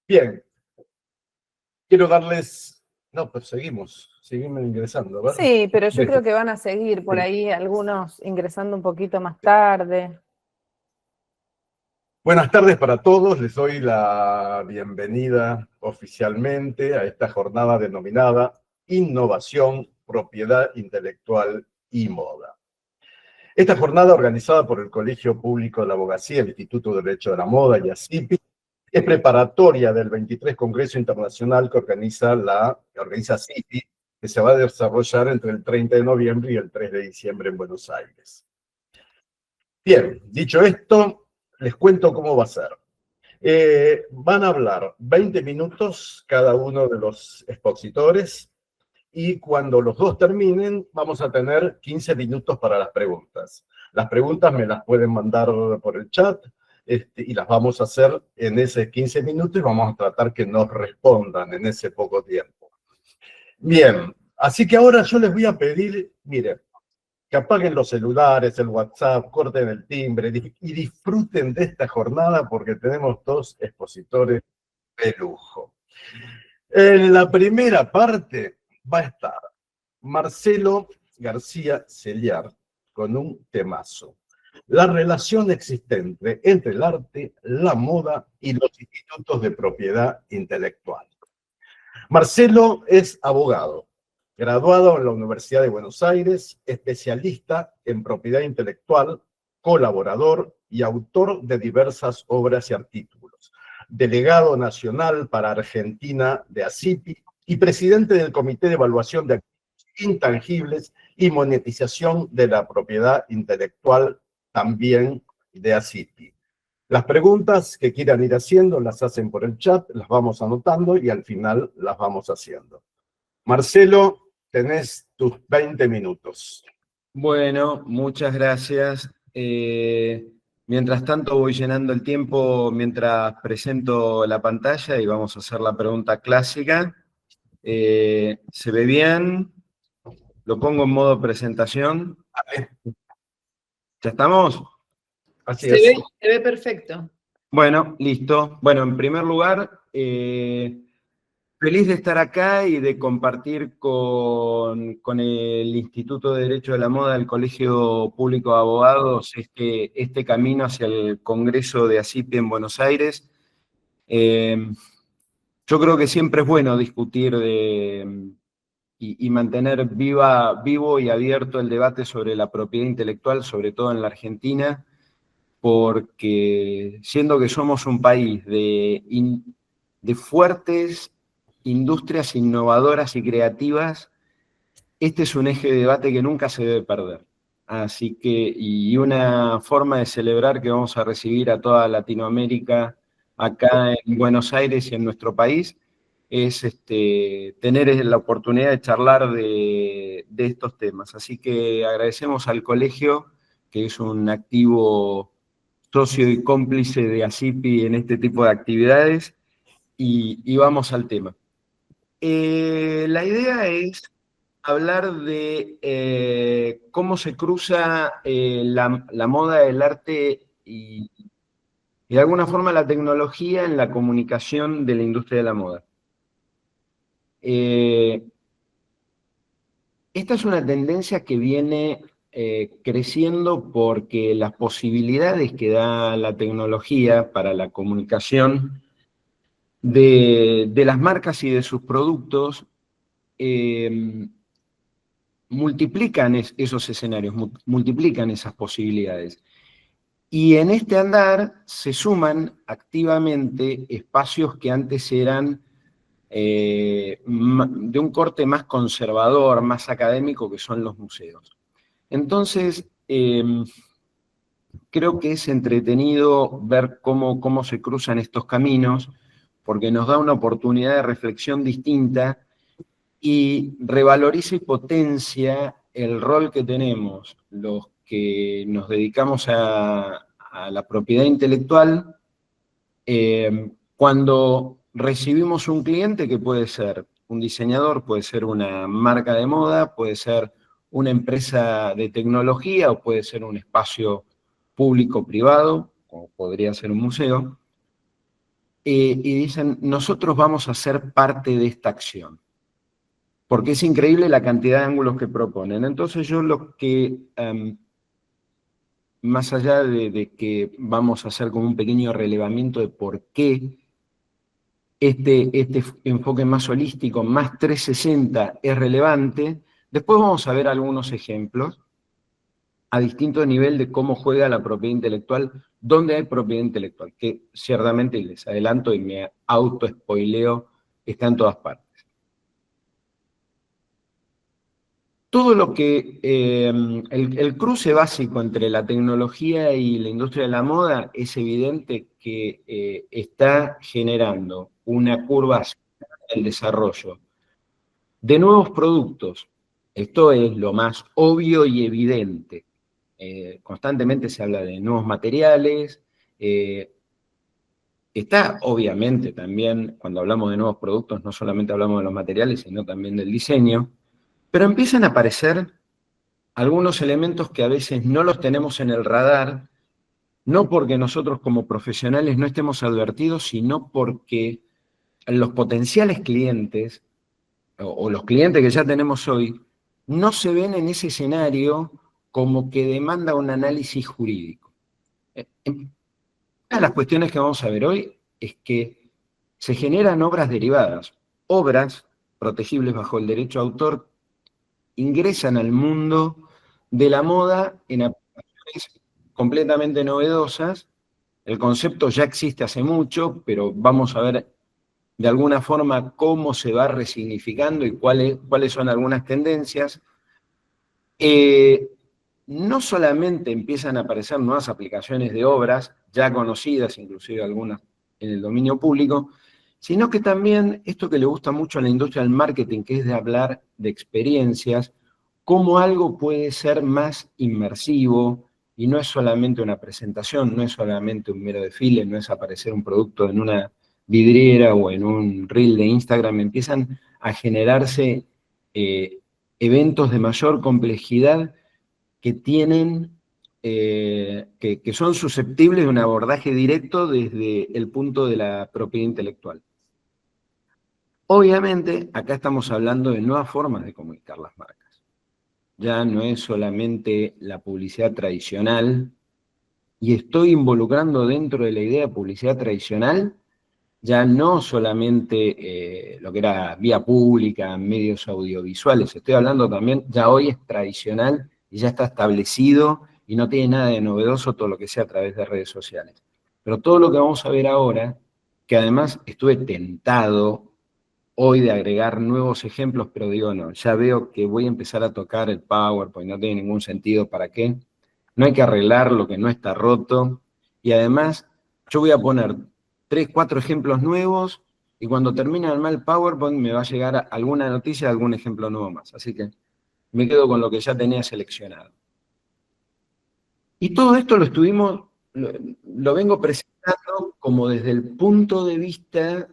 Bien, quiero darles... No, pues seguimos ingresando, ¿verdad? Sí, pero yo creo que van a seguir por ahí algunos ingresando un poquito más tarde. Buenas tardes para todos, les doy la bienvenida oficialmente a esta jornada denominada Innovación, Propiedad Intelectual y Moda. Esta jornada, organizada por el Colegio Público de la Abogacía, el Instituto de Derecho de la Moda y ASIPI, es preparatoria del 23 Congreso Internacional que organiza ASIPI, que se va a desarrollar entre el 30 de noviembre y el 3 de diciembre en Buenos Aires. Bien, dicho esto, les cuento cómo va a ser. Van a hablar 20 minutos cada uno de los expositores y cuando los dos terminen vamos a tener 15 minutos para las preguntas. Las preguntas me las pueden mandar por el chat y las vamos a hacer en ese 15 minutos y vamos a tratar que nos respondan en ese poco tiempo. Bien, así que ahora yo les voy a pedir, miren, que apaguen los celulares, el WhatsApp, corten el timbre y disfruten de esta jornada porque tenemos dos expositores de lujo. En la primera parte va a estar Marcelo García Cellar con un temazo. La relación existente entre el arte, la moda y los institutos de propiedad intelectual. Marcelo es abogado, graduado en la Universidad de Buenos Aires, especialista en propiedad intelectual, colaborador y autor de diversas obras y artículos, delegado nacional para Argentina de ASIPI y presidente del Comité de Evaluación de Activos Intangibles y Monetización de la Propiedad Intelectual también de ASIPI. Las preguntas que quieran ir haciendo las hacen por el chat, las vamos anotando y al final las vamos haciendo. Marcelo, tenés tus 20 minutos. Bueno, muchas gracias. Mientras tanto voy llenando el tiempo mientras presento la pantalla y vamos a hacer la pregunta clásica. ¿Se ve bien? Lo pongo en modo presentación. ¿Ya estamos? Así es. Se ve perfecto. Bueno, listo. Bueno, en primer lugar, feliz de estar acá y de compartir con el Instituto de Derecho de la Moda del Colegio Público de Abogados este camino hacia el Congreso de ASIPI en Buenos Aires. Yo creo que siempre es bueno discutir y mantener vivo y abierto el debate sobre la propiedad intelectual, sobre todo en la Argentina, porque siendo que somos un país de fuertes industrias innovadoras y creativas, este es un eje de debate que nunca se debe perder. Así que, y una forma de celebrar que vamos a recibir a toda Latinoamérica acá en Buenos Aires y en nuestro país, es tener la oportunidad de charlar de estos temas. Así que agradecemos al colegio, que es un activo socio y cómplice de ASIPI en este tipo de actividades, y vamos al tema. La idea es hablar de cómo se cruza la moda, el arte y de alguna forma la tecnología en la comunicación de la industria de la moda. Esta es una tendencia que viene creciendo porque las posibilidades que da la tecnología para la comunicación de las marcas y de sus productos multiplican esos escenarios, multiplican esas posibilidades. Y en este andar se suman activamente espacios que antes eran de un corte más conservador, más académico, que son los museos. Entonces, creo que es entretenido ver cómo se cruzan estos caminos, porque nos da una oportunidad de reflexión distinta y revaloriza y potencia el rol que tenemos los que nos dedicamos a la propiedad intelectual cuando recibimos un cliente que puede ser un diseñador, puede ser una marca de moda, puede ser una empresa de tecnología o puede ser un espacio público-privado, como podría ser un museo. y dicen, nosotros vamos a ser parte de esta acción. Porque es increíble la cantidad de ángulos que proponen. Entonces yo lo que, más allá de que vamos a hacer como un pequeño relevamiento de por qué este enfoque más holístico, más 360 es relevante, después vamos a ver algunos ejemplos a distinto nivel de cómo juega la propiedad intelectual, dónde hay propiedad intelectual, que ciertamente les adelanto y me auto-spoileo, está en todas partes. Todo lo que, el cruce básico entre la tecnología y la industria de la moda es evidente que está generando una curva hacia el desarrollo de nuevos productos. Esto es lo más obvio y evidente. Constantemente se habla de nuevos materiales. Está obviamente también, cuando hablamos de nuevos productos, no solamente hablamos de los materiales, sino también del diseño. Pero empiezan a aparecer algunos elementos que a veces no los tenemos en el radar, no porque nosotros como profesionales no estemos advertidos, sino porque los potenciales clientes, o los clientes que ya tenemos hoy, no se ven en ese escenario como que demanda un análisis jurídico. Una de las cuestiones que vamos a ver hoy es que se generan obras derivadas, obras protegibles bajo el derecho de autor, ingresan al mundo de la moda en aplicaciones completamente novedosas. El concepto ya existe hace mucho, pero vamos a ver de alguna forma cómo se va resignificando y cuáles son algunas tendencias. No solamente empiezan a aparecer nuevas aplicaciones de obras, ya conocidas, inclusive algunas en el dominio público, sino que también esto que le gusta mucho a la industria del marketing, que es de hablar de experiencias, cómo algo puede ser más inmersivo y no es solamente una presentación, no es solamente un mero desfile, no es aparecer un producto en una vidriera o en un reel de Instagram, empiezan a generarse eventos de mayor complejidad que tienen, que son susceptibles de un abordaje directo desde el punto de la propiedad intelectual. Obviamente, acá estamos hablando de nuevas formas de comunicar las marcas. Ya no es solamente la publicidad tradicional, y estoy involucrando dentro de la idea de publicidad tradicional, ya no solamente lo que era vía pública, medios audiovisuales, estoy hablando también, ya hoy es tradicional y ya está establecido y no tiene nada de novedoso todo lo que sea a través de redes sociales. Pero todo lo que vamos a ver ahora, que además estuve tentado hoy de agregar nuevos ejemplos, pero digo, no, ya veo que voy a empezar a tocar el PowerPoint, no tiene ningún sentido, ¿para qué? No hay que arreglar lo que no está roto, y además yo voy a poner 3, 4 ejemplos nuevos, y cuando termine el PowerPoint me va a llegar alguna noticia de algún ejemplo nuevo más, así que me quedo con lo que ya tenía seleccionado. Y todo esto lo vengo presentando como desde el punto de vista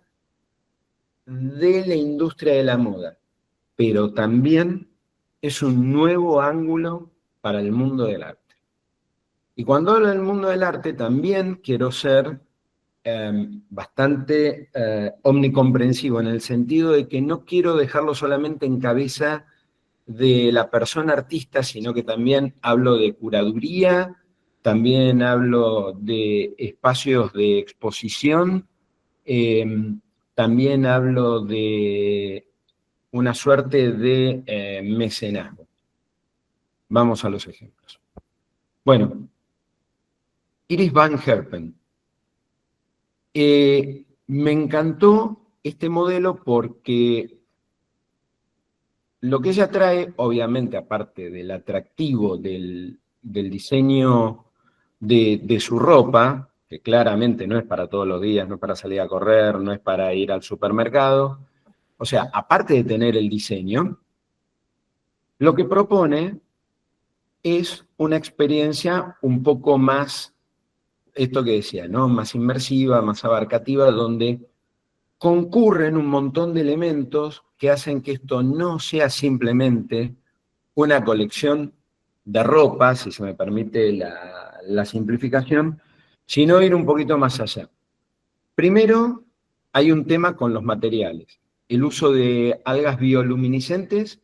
de la industria de la moda, pero también es un nuevo ángulo para el mundo del arte. Y cuando hablo del mundo del arte, también quiero ser bastante omnicomprensivo, en el sentido de que no quiero dejarlo solamente en cabeza de la persona artista, sino que también hablo de curaduría, también hablo de espacios de exposición, también hablo de una suerte de mecenazgo. Vamos a los ejemplos. Bueno, Iris Van Herpen. Me encantó este modelo porque lo que ella trae, obviamente, aparte del atractivo del diseño de su ropa, que claramente no es para todos los días, no es para salir a correr, no es para ir al supermercado, o sea, aparte de tener el diseño, lo que propone es una experiencia un poco más, esto que decía, ¿no? Más inmersiva, más abarcativa, donde concurren un montón de elementos que hacen que esto no sea simplemente una colección de ropa, si se me permite la simplificación, sino ir un poquito más allá. Primero, hay un tema con los materiales. El uso de algas bioluminiscentes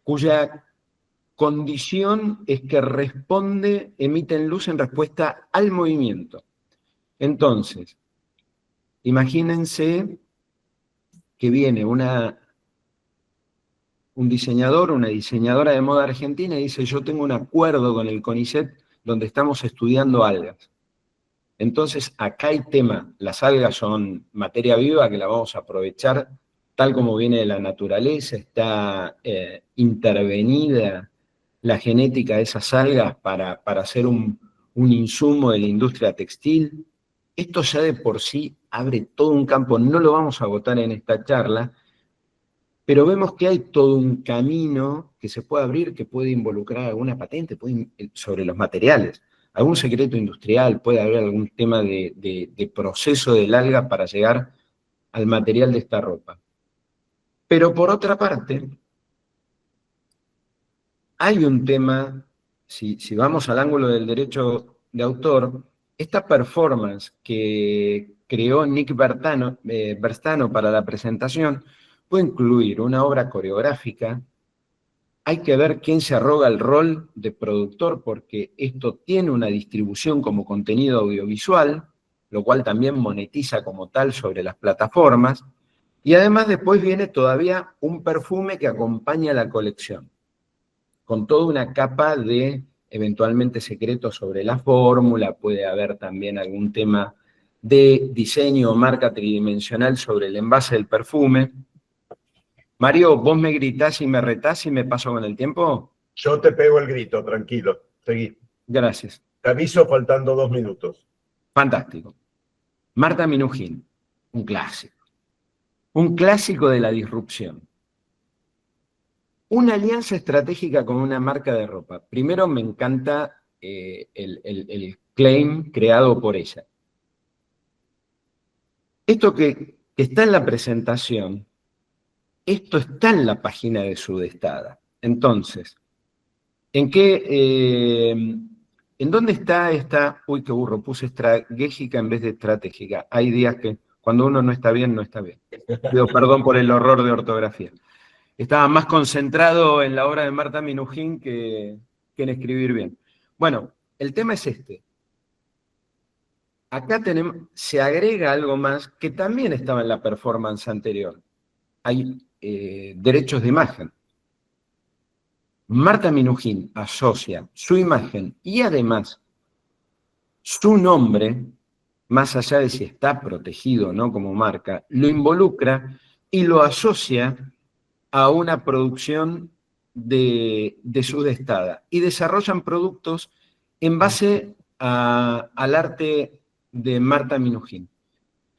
cuya condición es que emiten luz en respuesta al movimiento. Entonces, imagínense que viene un diseñador, una diseñadora de moda argentina y dice, yo tengo un acuerdo con el CONICET donde estamos estudiando algas. Entonces, acá hay tema. Las algas son materia viva que la vamos a aprovechar tal como viene de la naturaleza, está intervenida la genética de esas algas para hacer un insumo de la industria textil. Esto ya de por sí abre todo un campo, no lo vamos a agotar en esta charla, pero vemos que hay todo un camino que se puede abrir, que puede involucrar alguna patente sobre los materiales, algún secreto industrial, puede haber algún tema de proceso del alga para llegar al material de esta ropa. Pero por otra parte, hay un tema, si vamos al ángulo del derecho de autor, esta performance que creó Nick Berstano para la presentación puede incluir una obra coreográfica. Hay que ver quién se arroga el rol de productor, porque esto tiene una distribución como contenido audiovisual, lo cual también monetiza como tal sobre las plataformas. Y además después viene todavía un perfume que acompaña la colección, con toda una capa de eventualmente secretos sobre la fórmula, puede haber también algún tema de diseño o marca tridimensional sobre el envase del perfume. Mario, ¿vos me gritás y me retás y me paso con el tiempo? Yo te pego el grito, tranquilo. Seguí. Gracias. Te aviso faltando 2 minutos. Fantástico. Marta Minujín, un clásico. Un clásico de la disrupción. Una alianza estratégica con una marca de ropa. Primero me encanta el claim creado por ella. Esto que está en la presentación, esto está en la página de Sudestada. Entonces, ¿en dónde está esta? Uy, qué burro, puse estratégica en vez de estratégica. Hay días que cuando uno no está bien, no está bien. Pido perdón por el horror de ortografía. Estaba más concentrado en la obra de Marta Minujín que en escribir bien. Bueno, el tema es este. Acá se agrega algo más que también estaba en la performance anterior. Hay derechos de imagen. Marta Minujín asocia su imagen y además su nombre, más allá de si está protegido o no como marca, lo involucra y lo asocia a una producción de Sudestada y desarrollan productos en base al arte de Marta Minujín,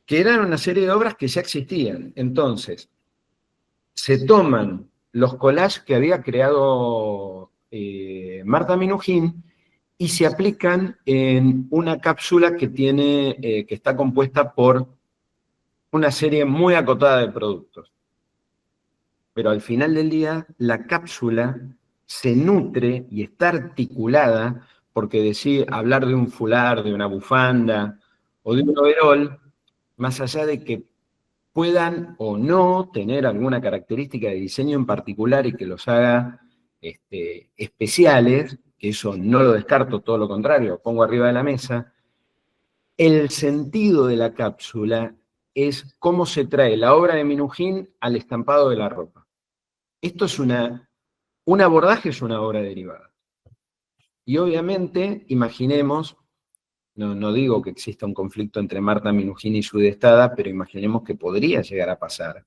que eran una serie de obras que ya existían. Entonces, se toman los collages que había creado Marta Minujín y se aplican en una cápsula que está compuesta por una serie muy acotada de productos. Pero al final del día, la cápsula se nutre y está articulada, porque hablar de un fular, de una bufanda o de un overol, más allá de que puedan o no tener alguna característica de diseño en particular y que los haga especiales, que eso no lo descarto, todo lo contrario, lo pongo arriba de la mesa, el sentido de la cápsula es cómo se trae la obra de Minujín al estampado de la ropa. Esto es un abordaje, es una obra derivada. Y obviamente, imaginemos, no digo que exista un conflicto entre Marta Minujín y Sudestada, pero imaginemos que podría llegar a pasar.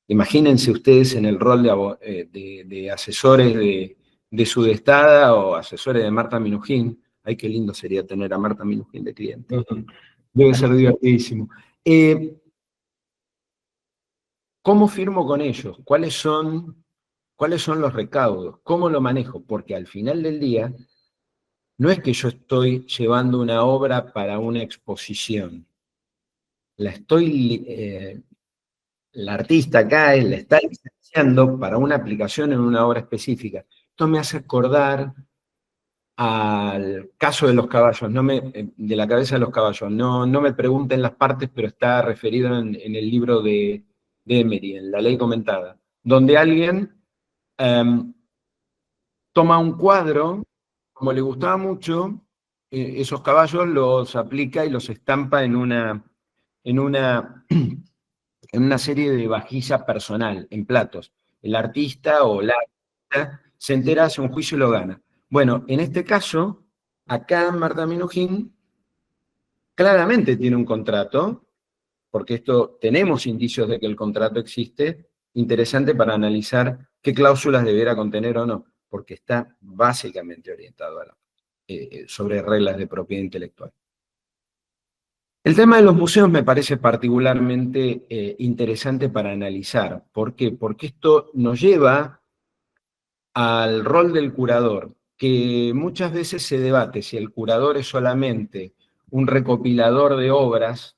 Imagínense ustedes en el rol de asesores de Sudestada o asesores de Marta Minujín. Ay, qué lindo sería tener a Marta Minujín de cliente. Debe ser divertidísimo. ¿Cómo firmo con ellos? ¿Cuáles son los recaudos? ¿Cómo lo manejo? Porque al final del día, no es que yo estoy llevando una obra para una exposición. La artista acá la está licenciando para una aplicación en una obra específica. Esto me hace acordar al caso de los caballos, de la cabeza de los caballos. No me pregunten las partes, pero está referido en el libro de Emery, en La Ley Comentada, donde alguien toma un cuadro, como le gustaba mucho, esos caballos los aplica y los estampa en una serie de vajilla personal, en platos. El artista o la artista se entera, hace un juicio y lo gana. Bueno, en este caso, acá Marta Minujín claramente tiene un contrato, porque esto tenemos indicios de que el contrato existe, interesante para analizar qué cláusulas debiera contener o no, porque está básicamente orientado sobre reglas de propiedad intelectual. El tema de los museos me parece particularmente interesante para analizar. ¿Por qué? Porque esto nos lleva al rol del curador, que muchas veces se debate si el curador es solamente un recopilador de obras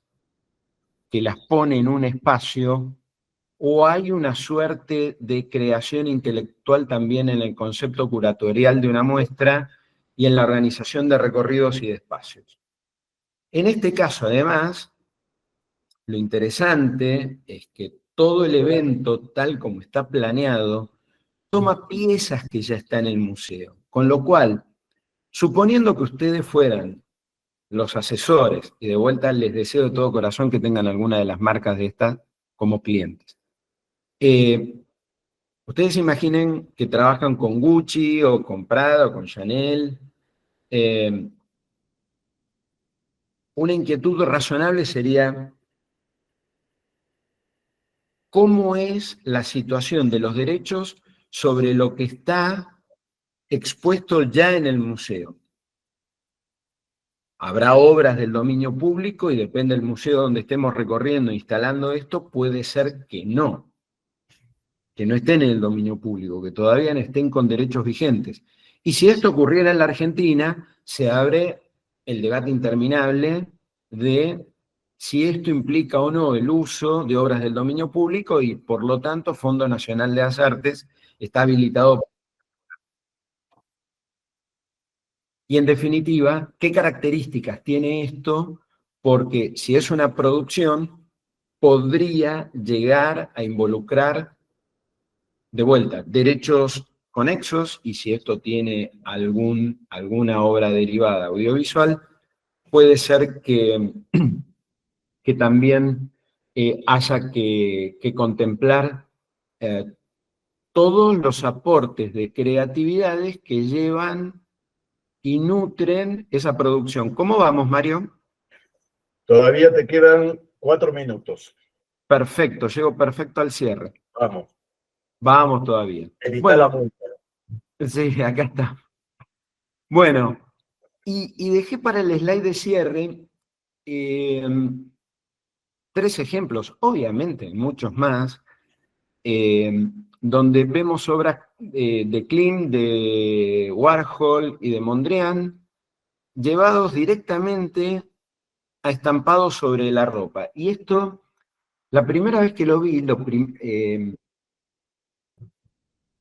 que las pone en un espacio, o hay una suerte de creación intelectual también en el concepto curatorial de una muestra y en la organización de recorridos y de espacios. En este caso, además, lo interesante es que todo el evento, tal como está planeado, toma piezas que ya están en el museo. Con lo cual, suponiendo que ustedes fueran los asesores, y de vuelta les deseo de todo corazón que tengan alguna de las marcas de estas como clientes. Ustedes imaginen que trabajan con Gucci, o con Prada, o con Chanel. Una inquietud razonable sería: ¿cómo es la situación de los derechos sobre lo que está expuesto ya en el museo? Habrá obras del dominio público y depende del museo donde estemos recorriendo, instalando esto, puede ser que no estén en el dominio público, que todavía no estén con derechos vigentes. Y si esto ocurriera en la Argentina, se abre el debate interminable de si esto implica o no el uso de obras del dominio público y, por lo tanto, Fondo Nacional de las Artes está habilitado. Y, en definitiva, ¿qué características tiene esto? Porque si es una producción, podría llegar a involucrar, de vuelta, derechos conexos, y si esto tiene alguna obra derivada audiovisual, puede ser que también haya que contemplar todos los aportes de creatividades que llevan y nutren esa producción. ¿Cómo vamos, Mario? Todavía te quedan 4 minutos. Perfecto, llego perfecto al cierre. Vamos. Vamos todavía. Evita la multa. Sí, acá está. Bueno, y dejé para el slide de cierre 3 ejemplos, obviamente muchos más, donde vemos obras de Klimt, de Warhol y de Mondrian, llevados directamente a estampados sobre la ropa. Y esto, la primera vez que lo vi,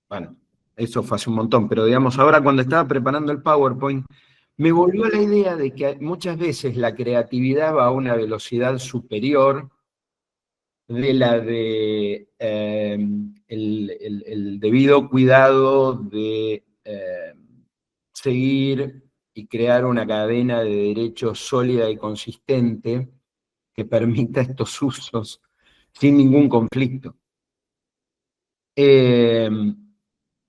bueno, eso fue hace un montón, pero digamos, ahora cuando estaba preparando el PowerPoint, me volvió la idea de que muchas veces la creatividad va a una velocidad superior de la de el debido cuidado de seguir y crear una cadena de derechos sólida y consistente que permita estos usos sin ningún conflicto.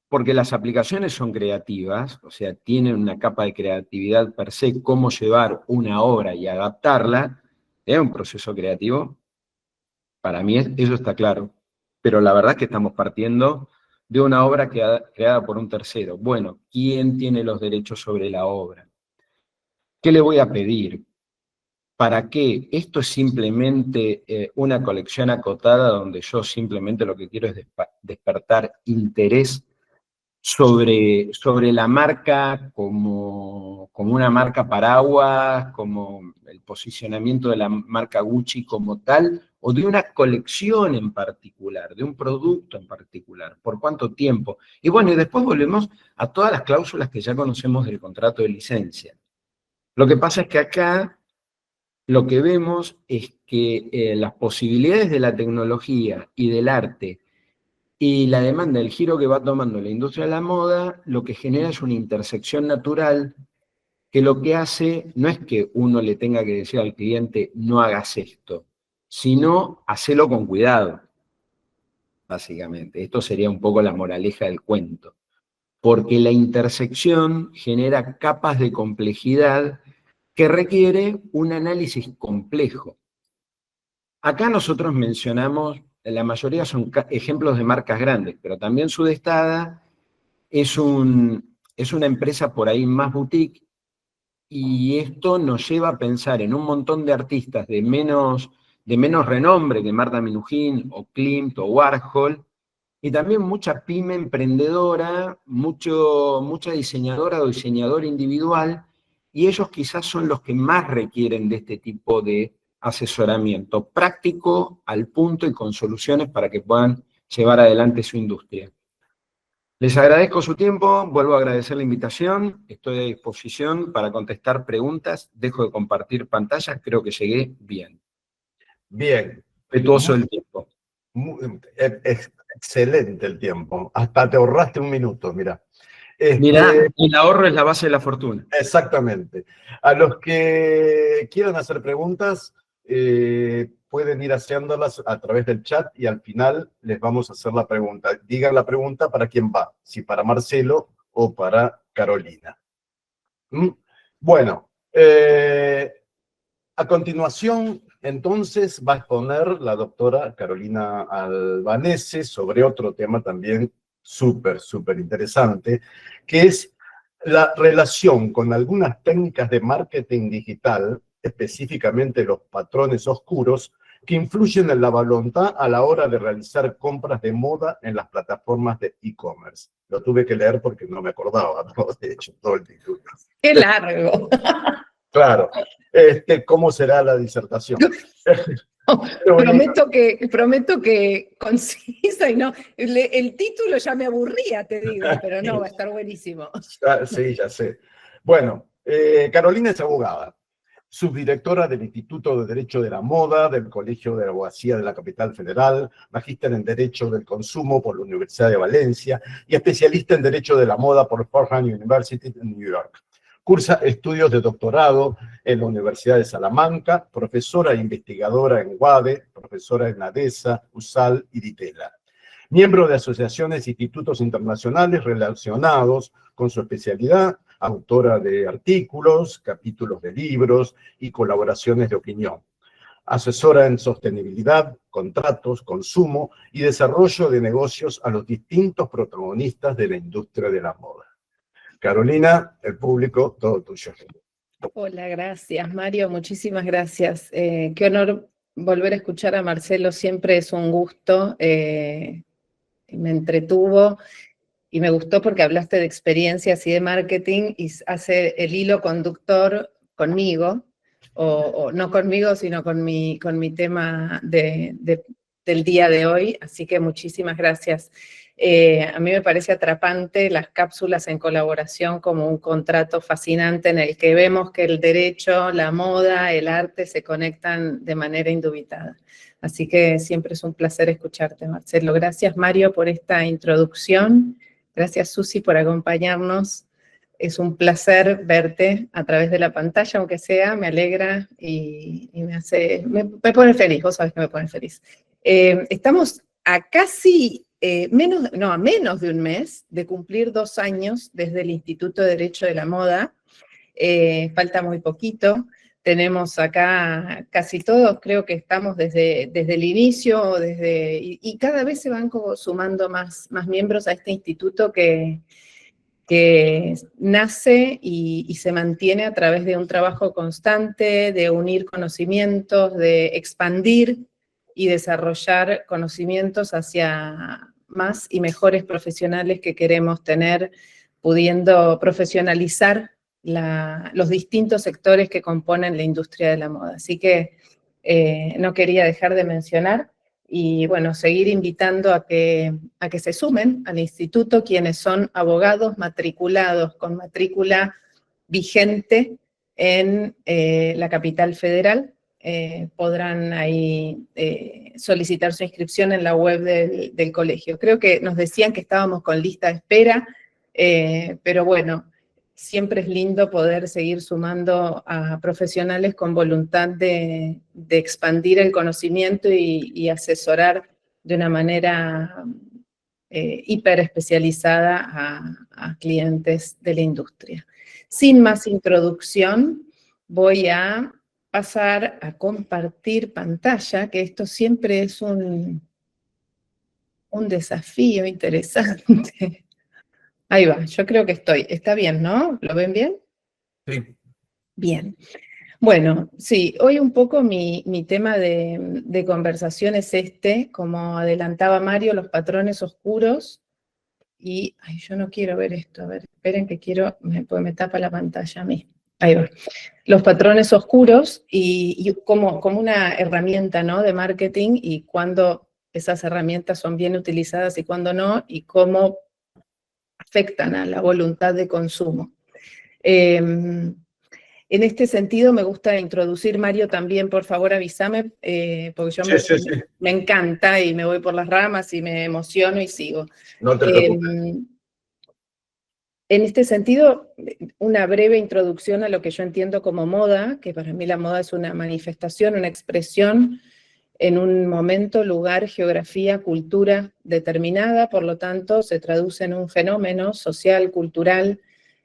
Porque las aplicaciones son creativas, o sea, tienen una capa de creatividad per se, cómo llevar una obra y adaptarla, es un proceso creativo. Para mí eso está claro, pero la verdad es que estamos partiendo de una obra creada por un tercero. Bueno, ¿quién tiene los derechos sobre la obra? ¿Qué le voy a pedir? ¿Para qué? Esto es simplemente una colección acotada donde yo simplemente lo que quiero es despertar interés sobre la marca como una marca paraguas, como el posicionamiento de la marca Gucci como tal, o de una colección en particular, de un producto en particular, por cuánto tiempo. Y bueno, y después volvemos a todas las cláusulas que ya conocemos del contrato de licencia. Lo que pasa es que acá lo que vemos es que las posibilidades de la tecnología y del arte y la demanda, el giro que va tomando la industria de la moda, lo que genera es una intersección natural que lo que hace no es que uno le tenga que decir al cliente, no hagas esto, sino hacelo con cuidado, básicamente. Esto sería un poco la moraleja del cuento. Porque la intersección genera capas de complejidad que requiere un análisis complejo. Acá nosotros mencionamos, la mayoría son ejemplos de marcas grandes, pero también Sudestada es una empresa por ahí más boutique, y esto nos lleva a pensar en un montón de artistas de menos renombre que Marta Minujín, o Klimt, o Warhol, y también mucha pyme emprendedora, mucha diseñadora o diseñador individual, y ellos quizás son los que más requieren de este tipo de asesoramiento práctico, al punto y con soluciones para que puedan llevar adelante su industria. Les agradezco su tiempo, vuelvo a agradecer la invitación, estoy a disposición para contestar preguntas, dejo de compartir pantallas, creo que llegué bien. Bien. Respetuoso del tiempo. Excelente el tiempo, hasta te ahorraste un minuto, mira. Mirá, el ahorro es la base de la fortuna. Exactamente. A los que quieran hacer preguntas, pueden ir haciéndolas a través del chat y al final les vamos a hacer la pregunta. Digan la pregunta para quién va, si para Marcelo o para Carolina. Bueno, a continuación, entonces, va a exponer la doctora Carolina Albanese sobre otro tema también súper interesante, que es la relación con algunas técnicas de marketing digital, específicamente los patrones oscuros, que influyen en la voluntad a la hora de realizar compras de moda en las plataformas de e-commerce. Lo tuve que leer porque no me acordaba, ¿no? De hecho, todo el título. ¡Qué largo! Claro. ¿Cómo será la disertación? Prometo que concisa y no. El título ya me aburría, te digo, pero no, va a estar buenísimo. Sí, ya sé. Bueno, Carolina es abogada, subdirectora del Instituto de Derecho de la Moda del Colegio de Abogacía de la Capital Federal, magíster en Derecho del Consumo por la Universidad de Valencia y especialista en Derecho de la Moda por Fordham University en New York. Cursa estudios de doctorado en la Universidad de Salamanca, profesora e investigadora en UADE, profesora en ADESA, USAL y DITELA. Miembro de asociaciones e institutos internacionales relacionados con su especialidad, autora de artículos, capítulos de libros y colaboraciones de opinión. Asesora en sostenibilidad, contratos, consumo y desarrollo de negocios a los distintos protagonistas de la industria de la moda. Carolina, el público, todo tuyo. Hola, gracias, Mario, muchísimas gracias. Qué honor volver a escuchar a Marcelo, siempre es un gusto. Me entretuvo y me gustó porque hablaste de experiencias y de marketing y hace el hilo conductor conmigo, o no conmigo, sino con mi tema del día de hoy, así que muchísimas gracias. A mí me parece atrapante las cápsulas en colaboración como un contrato fascinante en el que vemos que el derecho, la moda, el arte se conectan de manera indubitada. Así que siempre es un placer escucharte, Marcelo. Gracias, Mario, por esta introducción. Gracias, Susi, por acompañarnos. Es un placer verte a través de la pantalla, aunque sea, me alegra y me pone feliz, vos sabés que me pone feliz. Estamos a casi, a menos de un mes de cumplir 2 años desde el Instituto de Derecho de la Moda. Falta muy poquito. Tenemos acá casi todos, creo que estamos desde el inicio, y cada vez se van sumando más miembros a este instituto que nace y se mantiene a través de un trabajo constante, de unir conocimientos, de expandir y desarrollar conocimientos hacia más y mejores profesionales que queremos tener, pudiendo profesionalizar los distintos sectores que componen la industria de la moda. Así que no quería dejar de mencionar. Y bueno, seguir invitando a que se sumen al instituto quienes son abogados matriculados con matrícula vigente en la capital federal. Podrán ahí solicitar su inscripción en la web del colegio. Creo que nos decían que estábamos con lista de espera, pero bueno, siempre es lindo poder seguir sumando a profesionales con voluntad de expandir el conocimiento y asesorar de una manera hiper especializada a clientes de la industria. Sin más introducción, voy a pasar a compartir pantalla, que esto siempre es un desafío interesante. Ahí va, yo creo que está bien, ¿no? ¿Lo ven bien? Sí. Bien. Bueno, sí, hoy un poco mi tema de conversación es como adelantaba Mario, los patrones oscuros. Y, ay, yo no quiero ver esto, a ver, esperen que pues me tapa la pantalla a mí. Ahí va. Los patrones oscuros y como una herramienta, ¿no?, de marketing, y cuándo esas herramientas son bien utilizadas y cuándo no, y cómo afectan a la voluntad de consumo. En este sentido me gusta introducir, Mario, también, por favor, avísame, porque yo me encanta y me voy por las ramas y me emociono y sigo. No te preocupes. En este sentido, una breve introducción a lo que yo entiendo como moda, que para mí la moda es una manifestación, una expresión en un momento, lugar, geografía, cultura determinada, por lo tanto se traduce en un fenómeno social, cultural,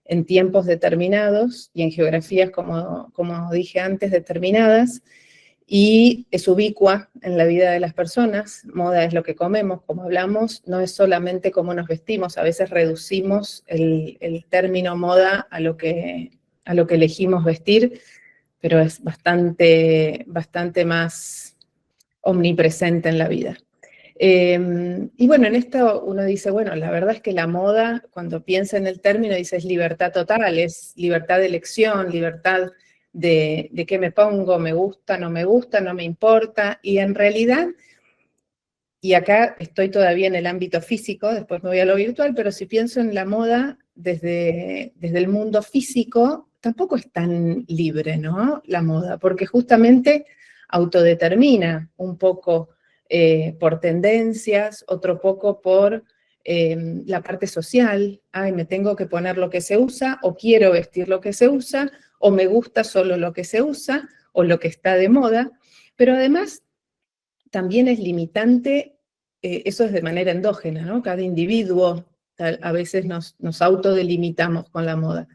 en tiempos determinados y en geografías, como dije antes, determinadas, y es ubicua en la vida de las personas. Moda es lo que comemos, como hablamos, no es solamente cómo nos vestimos, a veces reducimos el término moda a lo que elegimos vestir, pero es bastante más omnipresente en la vida. Y bueno, en esto uno dice, bueno, la verdad es que la moda, cuando piensa en el término, dice es libertad total, es libertad de elección, libertad de qué me pongo, me gusta, no me importa, y en realidad, y acá estoy todavía en el ámbito físico, después me voy a lo virtual, pero si pienso en la moda desde el mundo físico, tampoco es tan libre, ¿no?, la moda, porque justamente autodetermina un poco por tendencias, otro poco por la parte social. Ay, me tengo que poner lo que se usa, o quiero vestir lo que se usa, o me gusta solo lo que se usa, o lo que está de moda, pero además también es limitante, eso es de manera endógena, ¿no? Cada individuo a veces nos autodelimitamos con la moda,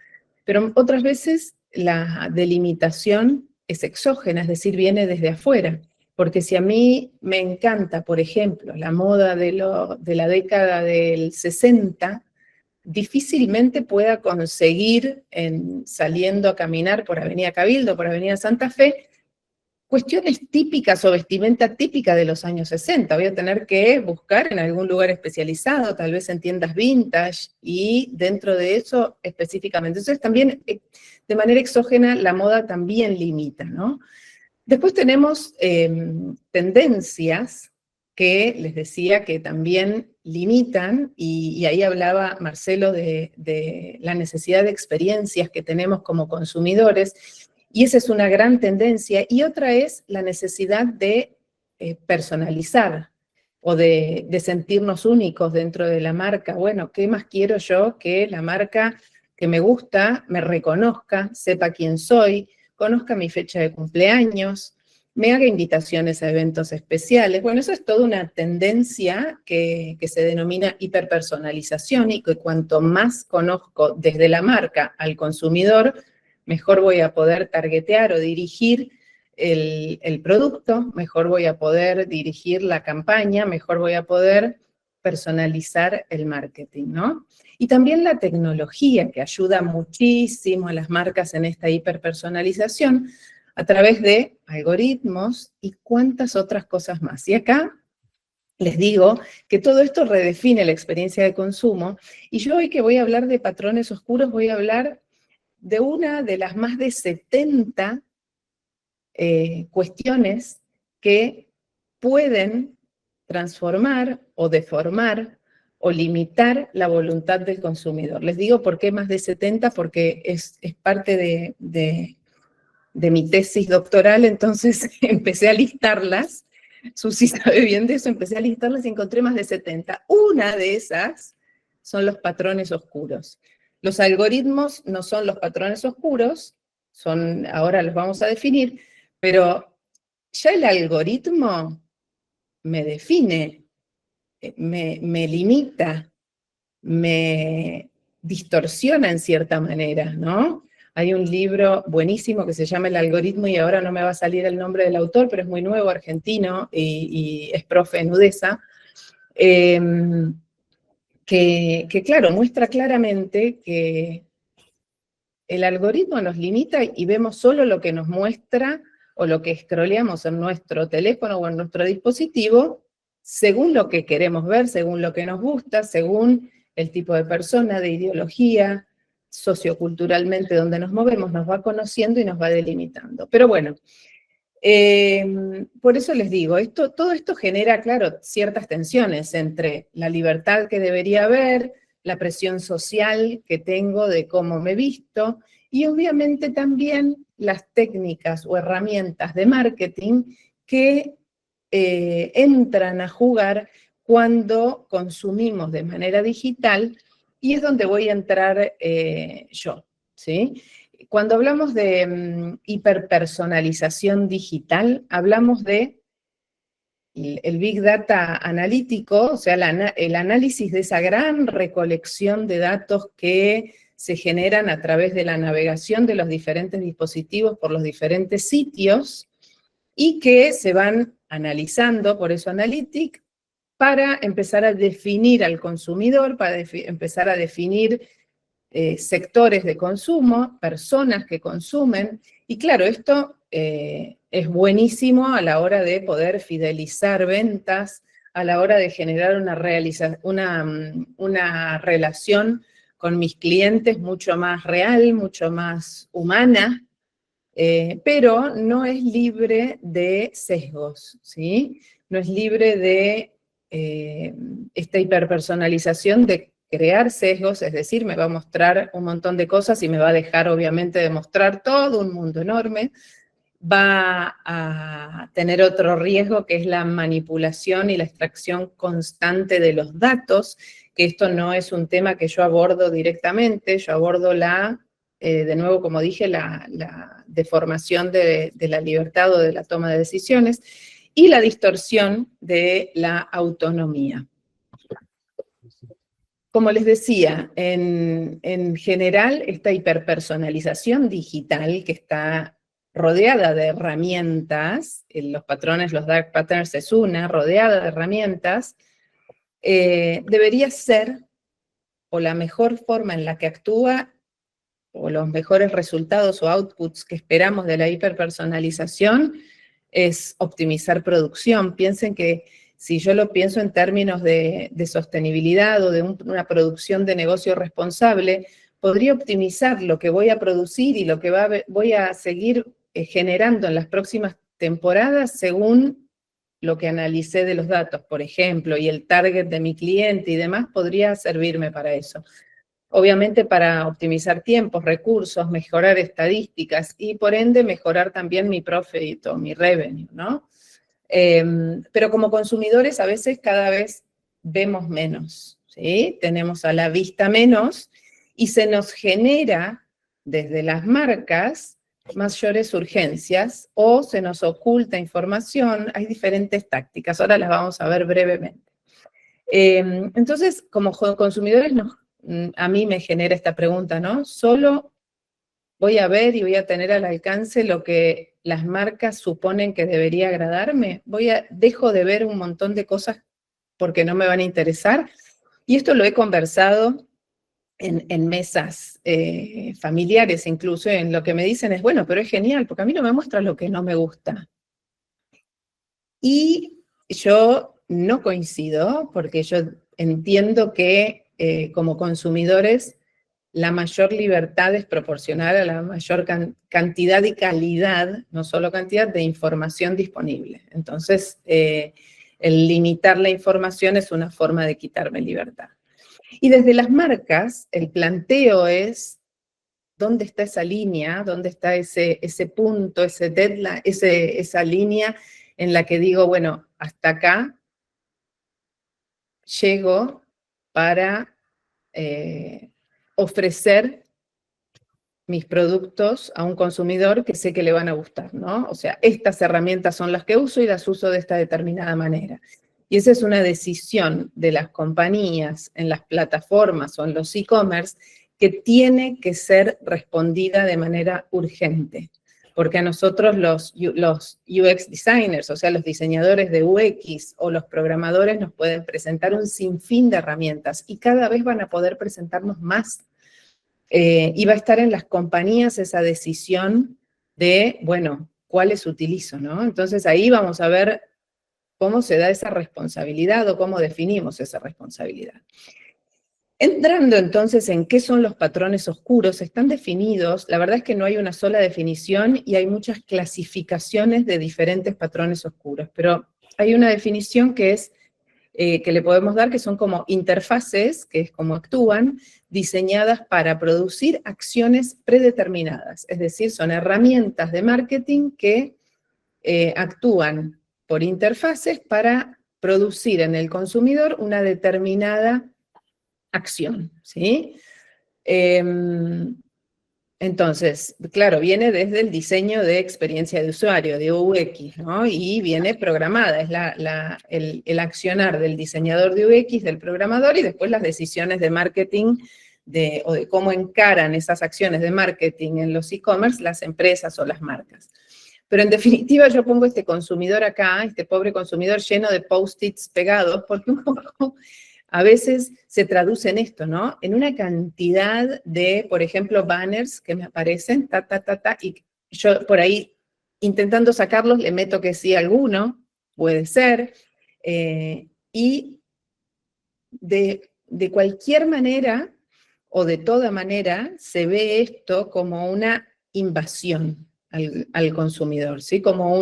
pero otras veces la delimitación es exógena, es decir, viene desde afuera. Porque si a mí me encanta, por ejemplo, la moda de la década del 60, difícilmente pueda conseguir, saliendo a caminar por Avenida Cabildo, por Avenida Santa Fe, cuestiones típicas o vestimenta típica de los años 60. Voy a tener que buscar en algún lugar especializado, tal vez en tiendas vintage, y dentro de eso específicamente. Entonces también, de manera exógena, la moda también limita, ¿no? Después tenemos tendencias que les decía que también limitan, y ahí hablaba Marcelo de la necesidad de experiencias que tenemos como consumidores, y esa es una gran tendencia, y otra es la necesidad de personalizar, o de sentirnos únicos dentro de la marca. Bueno, ¿qué más quiero yo que la marca que me gusta me reconozca, sepa quién soy, conozca mi fecha de cumpleaños, me haga invitaciones a eventos especiales? Bueno, eso es toda una tendencia que se denomina hiperpersonalización, y que cuanto más conozco desde la marca al consumidor, mejor voy a poder targetear o dirigir el producto, mejor voy a poder dirigir la campaña, mejor voy a poder personalizar el marketing, ¿no? Y también la tecnología, que ayuda muchísimo a las marcas en esta hiperpersonalización, a través de algoritmos y cuántas otras cosas más. Y acá les digo que todo esto redefine la experiencia de consumo, y yo hoy que voy a hablar de patrones oscuros, voy a hablar de una de las más de 70 cuestiones que pueden transformar o deformar o limitar la voluntad del consumidor. Les digo por qué más de 70, porque es parte de mi tesis doctoral, entonces empecé a listarlas. Susi sabe bien de eso, empecé a listarlas y encontré más de 70. Una de esas son los patrones oscuros. Los algoritmos no son los patrones oscuros, ahora los vamos a definir, pero ya el algoritmo me define, me limita, me distorsiona en cierta manera, ¿no? Hay un libro buenísimo que se llama El algoritmo, y ahora no me va a salir el nombre del autor, pero es muy nuevo, argentino, y es profe en UDESA, que claro, muestra claramente que el algoritmo nos limita y vemos solo lo que nos muestra o lo que scrolleamos en nuestro teléfono o en nuestro dispositivo, según lo que queremos ver, según lo que nos gusta, según el tipo de persona, de ideología, socioculturalmente donde nos movemos, nos va conociendo y nos va delimitando. Pero bueno, por eso les digo, todo esto genera, claro, ciertas tensiones entre la libertad que debería haber, la presión social que tengo de cómo me visto, y obviamente también las técnicas o herramientas de marketing que entran a jugar cuando consumimos de manera digital, y es donde voy a entrar yo, ¿sí? Cuando hablamos de hiperpersonalización digital, hablamos de el Big Data analítico, o sea, el análisis de esa gran recolección de datos que se generan a través de la navegación de los diferentes dispositivos por los diferentes sitios y que se van analizando, por eso Analytics, para empezar a definir al consumidor, para empezar a definir sectores de consumo, personas que consumen, y claro, esto es buenísimo a la hora de poder fidelizar ventas, a la hora de generar una relación con mis clientes mucho más real, mucho más humana, pero no es libre de sesgos, ¿sí? No es libre de esta hiperpersonalización de crear sesgos, es decir, me va a mostrar un montón de cosas y me va a dejar obviamente de mostrar todo un mundo enorme. Va a tener otro riesgo que es la manipulación y la extracción constante de los datos, que esto no es un tema que yo abordo directamente, yo abordo de nuevo, como dije, la deformación de la libertad o de la toma de decisiones y la distorsión de la autonomía. Como les decía, en general, esta hiperpersonalización digital que está rodeada de herramientas, los patrones, los dark patterns es una, rodeada de herramientas, debería ser, o la mejor forma en la que actúa, o los mejores resultados o outputs que esperamos de la hiperpersonalización, es optimizar producción. Piensen que si yo lo pienso en términos de sostenibilidad o de una producción de negocio responsable, podría optimizar lo que voy a producir y lo que voy a seguir generando en las próximas temporadas según lo que analicé de los datos, por ejemplo, y el target de mi cliente y demás, podría servirme para eso. Obviamente para optimizar tiempos, recursos, mejorar estadísticas y por ende mejorar también mi profit o mi revenue, ¿no? Pero como consumidores a veces cada vez vemos menos, ¿sí? Tenemos a la vista menos y se nos genera desde las marcas mayores urgencias o se nos oculta información. Hay diferentes tácticas, ahora las vamos a ver brevemente. Entonces, como consumidores, a mí me genera esta pregunta, ¿no? ¿Solo voy a ver y voy a tener al alcance lo que las marcas suponen que debería agradarme? ¿Dejo de ver un montón de cosas porque no me van a interesar? Y esto lo he conversado en mesas familiares incluso, en lo que me dicen es, bueno, pero es genial, porque a mí no me muestra lo que no me gusta. Y yo no coincido, porque yo entiendo que como consumidores la mayor libertad es proporcional a la mayor cantidad y calidad, no solo cantidad, de información disponible. Entonces, el limitar la información es una forma de quitarme libertad. Y desde las marcas, el planteo es, ¿dónde está esa línea? ¿Dónde está ese punto, ese deadline, esa línea en la que digo, bueno, hasta acá llego para ofrecer mis productos a un consumidor que sé que le van a gustar, ¿no? O sea, estas herramientas son las que uso y las uso de esta determinada manera. Y esa es una decisión de las compañías en las plataformas o en los e-commerce que tiene que ser respondida de manera urgente. Porque a nosotros los UX designers, o sea, los diseñadores de UX o los programadores nos pueden presentar un sinfín de herramientas y cada vez van a poder presentarnos más. Y va a estar en las compañías esa decisión de, bueno, ¿cuáles utilizo, no? Entonces ahí vamos a ver cómo se da esa responsabilidad o cómo definimos esa responsabilidad. Entrando entonces en qué son los patrones oscuros, están definidos, la verdad es que no hay una sola definición y hay muchas clasificaciones de diferentes patrones oscuros, pero hay una definición que es, que le podemos dar, que son como interfaces, que es como actúan, diseñadas para producir acciones predeterminadas, es decir, son herramientas de marketing que actúan por interfaces para producir en el consumidor una determinada acción, ¿sí? Entonces, claro, viene desde el diseño de experiencia de usuario, de UX, ¿no? Y viene programada, es el accionar del diseñador de UX, del programador, y después las decisiones de marketing o de cómo encaran esas acciones de marketing en los e-commerce las empresas o las marcas. Pero en definitiva yo pongo este consumidor acá, este pobre consumidor lleno de post-its pegados, porque un poco a veces se traduce en esto, ¿no? En una cantidad de, por ejemplo, banners que me aparecen, y yo por ahí intentando sacarlos le meto que sí alguno, puede ser, y de cualquier manera o de toda manera se ve esto como una invasión al consumidor, ¿sí? Como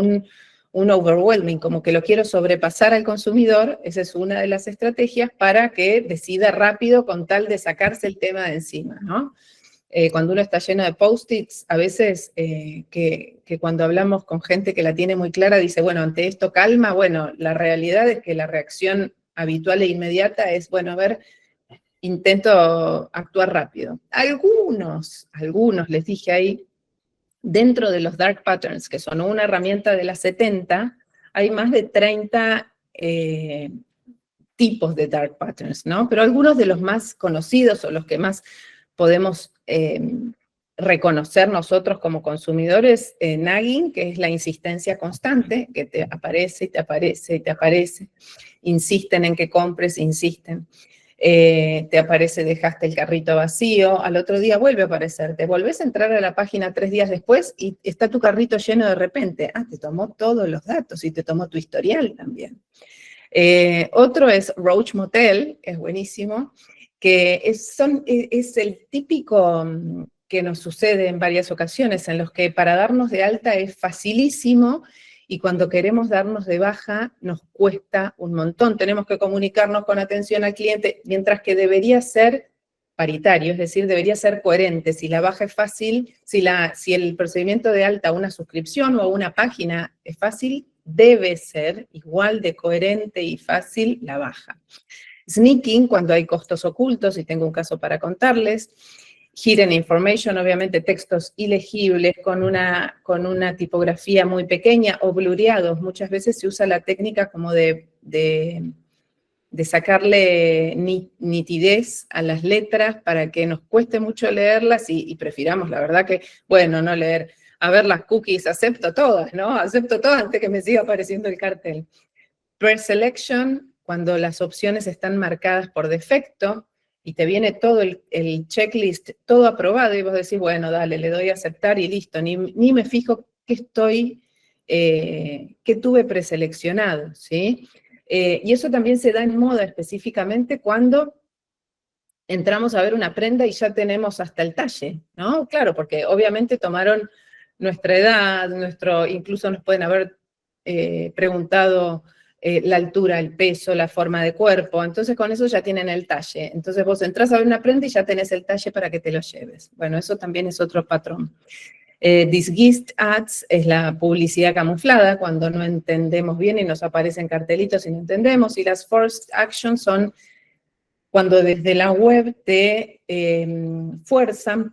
un overwhelming, como que lo quiero sobrepasar al consumidor, esa es una de las estrategias para que decida rápido con tal de sacarse el tema de encima, ¿no? Cuando uno está lleno de post-its, a veces que cuando hablamos con gente que la tiene muy clara, dice, bueno, ante esto calma, bueno, la realidad es que la reacción habitual e inmediata es, bueno, a ver, intento actuar rápido. Algunos, les dije ahí, dentro de los dark patterns, que son una herramienta de las 70, hay más de 30 tipos de dark patterns, ¿no? Pero algunos de los más conocidos o los que más podemos reconocer nosotros como consumidores, nagging, que es la insistencia constante, que te aparece y te aparece y te aparece, insisten en que compres, insisten. Te aparece, dejaste el carrito vacío, al otro día vuelve a aparecer, te volvés a entrar a la página 3 días después y está tu carrito lleno de repente. Ah, te tomó todos los datos y te tomó tu historial también. Otro es Roach Motel, que es buenísimo, que es el típico que nos sucede en varias ocasiones, en los que para darnos de alta es facilísimo, y cuando queremos darnos de baja nos cuesta un montón. Tenemos que comunicarnos con atención al cliente, mientras que debería ser paritario, es decir, debería ser coherente. Si la baja es fácil, si el procedimiento de alta a una suscripción o a una página es fácil, debe ser igual de coherente y fácil la baja. Sneaking, cuando hay costos ocultos, y tengo un caso para contarles. Hidden information, obviamente textos ilegibles con una tipografía muy pequeña o blureados. Muchas veces se usa la técnica como de sacarle nitidez a las letras para que nos cueste mucho leerlas y prefiramos, la verdad que, bueno, no leer. A ver, las cookies, acepto todas, ¿no? Acepto todas antes que me siga apareciendo el cartel. Pre-selection, cuando las opciones están marcadas por defecto, y te viene todo el checklist, todo aprobado, y vos decís, bueno, dale, le doy a aceptar y listo, ni me fijo qué tuve preseleccionado, ¿sí? Y eso también se da en moda específicamente cuando entramos a ver una prenda y ya tenemos hasta el talle, ¿no? Claro, porque obviamente tomaron nuestra edad, incluso nos pueden haber preguntado la altura, el peso, la forma de cuerpo, entonces con eso ya tienen el talle. Entonces vos entrás a ver una prenda y ya tenés el talle para que te lo lleves. Bueno, eso también es otro patrón. Disguised ads es la publicidad camuflada, cuando no entendemos bien y nos aparecen cartelitos y no entendemos, y las forced actions son cuando desde la web te fuerzan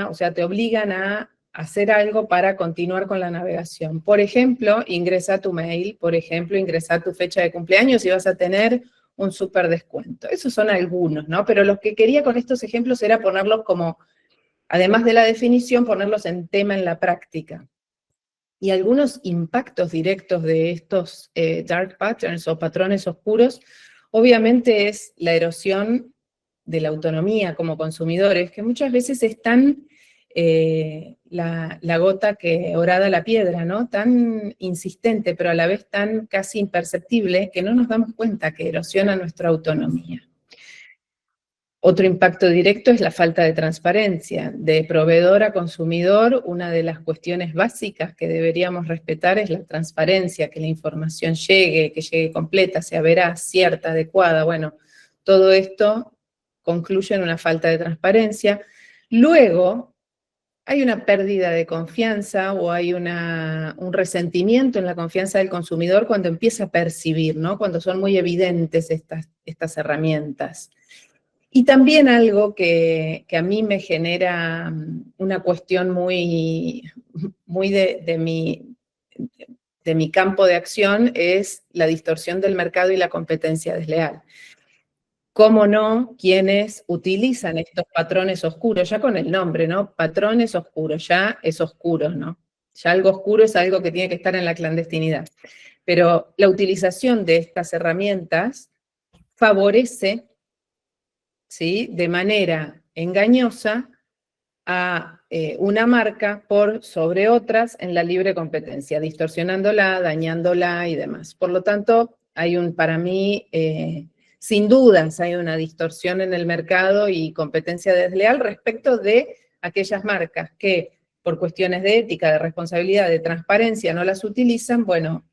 o sea, te obligan a hacer algo para continuar con la navegación. Por ejemplo, ingresa tu mail, por ejemplo, ingresa tu fecha de cumpleaños y vas a tener un súper descuento. Esos son algunos, ¿no? Pero lo que quería con estos ejemplos era ponerlos como, además de la definición, ponerlos en tema en la práctica. Y algunos impactos directos de estos dark patterns o patrones oscuros, obviamente es la erosión de la autonomía como consumidores, que muchas veces es tan la gota que horada la piedra, ¿no? Tan insistente, pero a la vez tan casi imperceptible, que no nos damos cuenta que erosiona nuestra autonomía. Otro impacto directo es la falta de transparencia. De proveedor a consumidor, una de las cuestiones básicas que deberíamos respetar es la transparencia, que la información llegue, que llegue completa, sea veraz, cierta, adecuada. Bueno, todo esto concluye en una falta de transparencia. Luego, hay una pérdida de confianza o hay un resentimiento en la confianza del consumidor cuando empieza a percibir, ¿no? Cuando son muy evidentes estas herramientas. Y también algo que a mí me genera una cuestión muy de mi campo de acción es la distorsión del mercado y la competencia desleal. ¿Cómo no? Quienes utilizan estos patrones oscuros, ya con el nombre, ¿no? Patrones oscuros, ya es oscuro, ¿no? Ya algo oscuro es algo que tiene que estar en la clandestinidad. Pero la utilización de estas herramientas favorece, ¿sí?, de manera engañosa a una marca por sobre otras en la libre competencia, distorsionándola, dañándola y demás. Por lo tanto, para mí, sin dudas, hay una distorsión en el mercado y competencia desleal respecto de aquellas marcas que por cuestiones de ética, de responsabilidad, de transparencia no las utilizan, bueno,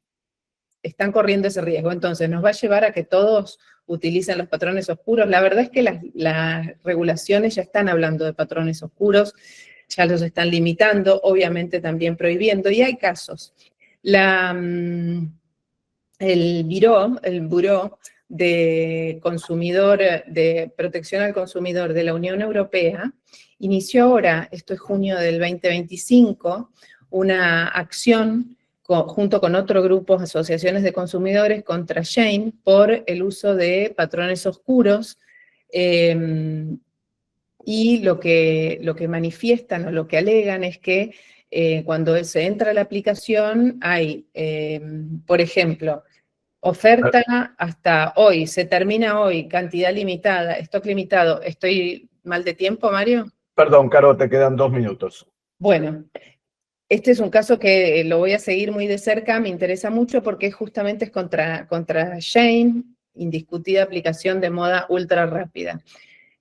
están corriendo ese riesgo. Entonces, nos va a llevar a que todos utilicen los patrones oscuros. La verdad es que las regulaciones ya están hablando de patrones oscuros, ya los están limitando, obviamente también prohibiendo, y hay casos. El Buró de Protección al Consumidor de la Unión Europea inició ahora, esto es junio del 2025, una acción junto con otro grupo, asociaciones de consumidores, contra Shein por el uso de patrones oscuros, y lo que manifiestan o lo que alegan es que cuando se entra a la aplicación hay, por ejemplo, oferta hasta hoy, se termina hoy, cantidad limitada, stock limitado. ¿Estoy mal de tiempo, Mario? Perdón, Caro, te quedan 2 minutos. Bueno, este es un caso que lo voy a seguir muy de cerca, me interesa mucho porque justamente es contra Shein, indiscutida aplicación de moda ultra rápida.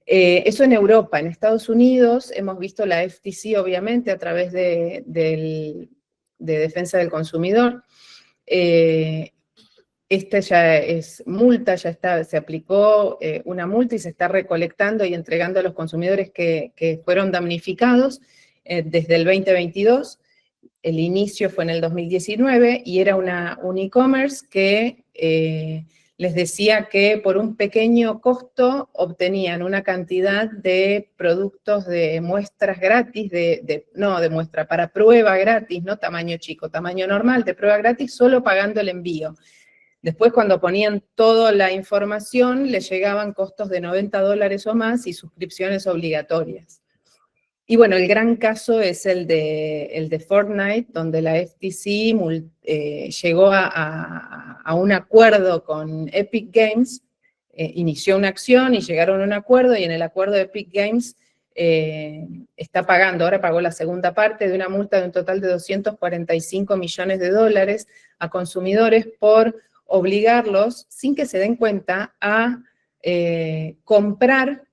Eso en Europa. En Estados Unidos hemos visto la FTC, obviamente, a través de Defensa del Consumidor. Esta ya es multa, se aplicó una multa y se está recolectando y entregando a los consumidores que fueron damnificados desde el 2022. El inicio fue en el 2019 y era un e-commerce que les decía que por un pequeño costo obtenían una cantidad de productos de muestras gratis, para prueba gratis, no tamaño chico, tamaño normal, de prueba gratis, solo pagando el envío. Después, cuando ponían toda la información, les llegaban costos de $90 o más y suscripciones obligatorias. Y bueno, el gran caso es el de Fortnite, donde la FTC llegó a un acuerdo con Epic Games, inició una acción y llegaron a un acuerdo, y en el acuerdo de Epic Games está pagando, ahora pagó la segunda parte de una multa de un total de $245 millones a consumidores por obligarlos, sin que se den cuenta, a comprar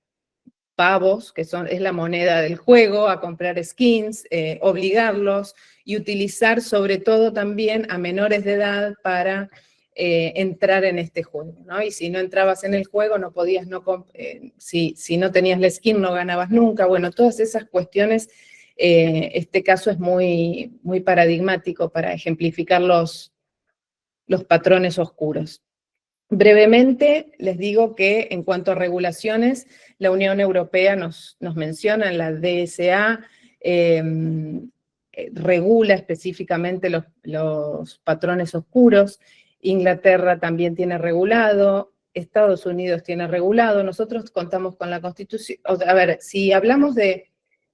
pavos, que es la moneda del juego, a comprar skins, obligarlos y utilizar sobre todo también a menores de edad para entrar en este juego, ¿no? Y si no entrabas en el juego, no podías, si no tenías la skin, no ganabas nunca. Bueno, todas esas cuestiones, este caso es muy, muy paradigmático para ejemplificar los patrones oscuros. Brevemente, les digo que en cuanto a regulaciones, la Unión Europea nos menciona en la DSA, regula específicamente los patrones oscuros. Inglaterra también tiene regulado, Estados Unidos tiene regulado, nosotros contamos con la Constitución. A ver, si hablamos de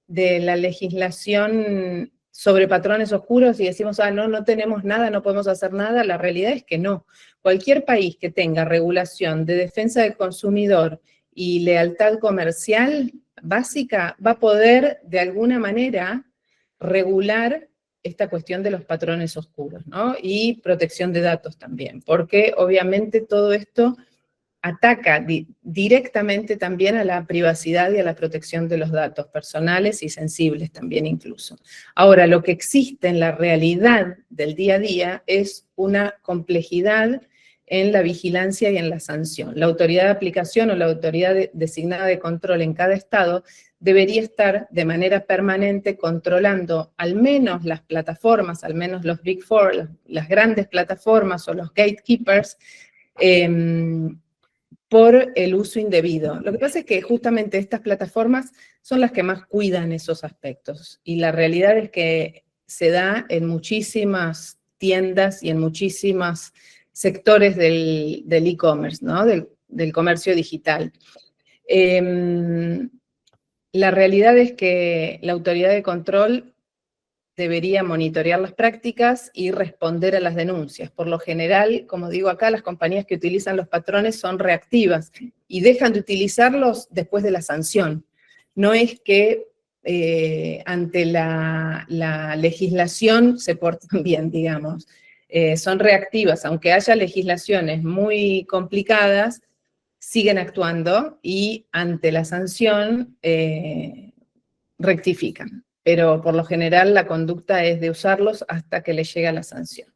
la legislación sobre patrones oscuros y decimos, no tenemos nada, no podemos hacer nada, la realidad es que no. Cualquier país que tenga regulación de defensa del consumidor y lealtad comercial básica va a poder, de alguna manera, regular esta cuestión de los patrones oscuros, ¿no? Y protección de datos también, porque obviamente todo esto ataca directamente también a la privacidad y a la protección de los datos personales y sensibles también incluso. Ahora, lo que existe en la realidad del día a día es una complejidad en la vigilancia y en la sanción. La autoridad de aplicación o la autoridad designada de control en cada estado debería estar de manera permanente controlando al menos las plataformas, al menos los Big Four, las grandes plataformas o los gatekeepers, por el uso indebido. Lo que pasa es que justamente estas plataformas son las que más cuidan esos aspectos, y la realidad es que se da en muchísimas tiendas y en muchísimos sectores del e-commerce, ¿no? Del comercio digital. La realidad es que la autoridad de control debería monitorear las prácticas y responder a las denuncias. Por lo general, como digo acá, las compañías que utilizan los patrones son reactivas y dejan de utilizarlos después de la sanción. No es que ante la legislación se portan bien, digamos. Son reactivas, aunque haya legislaciones muy complicadas, siguen actuando y ante la sanción rectifican. Pero por lo general la conducta es de usarlos hasta que les llega la sanción.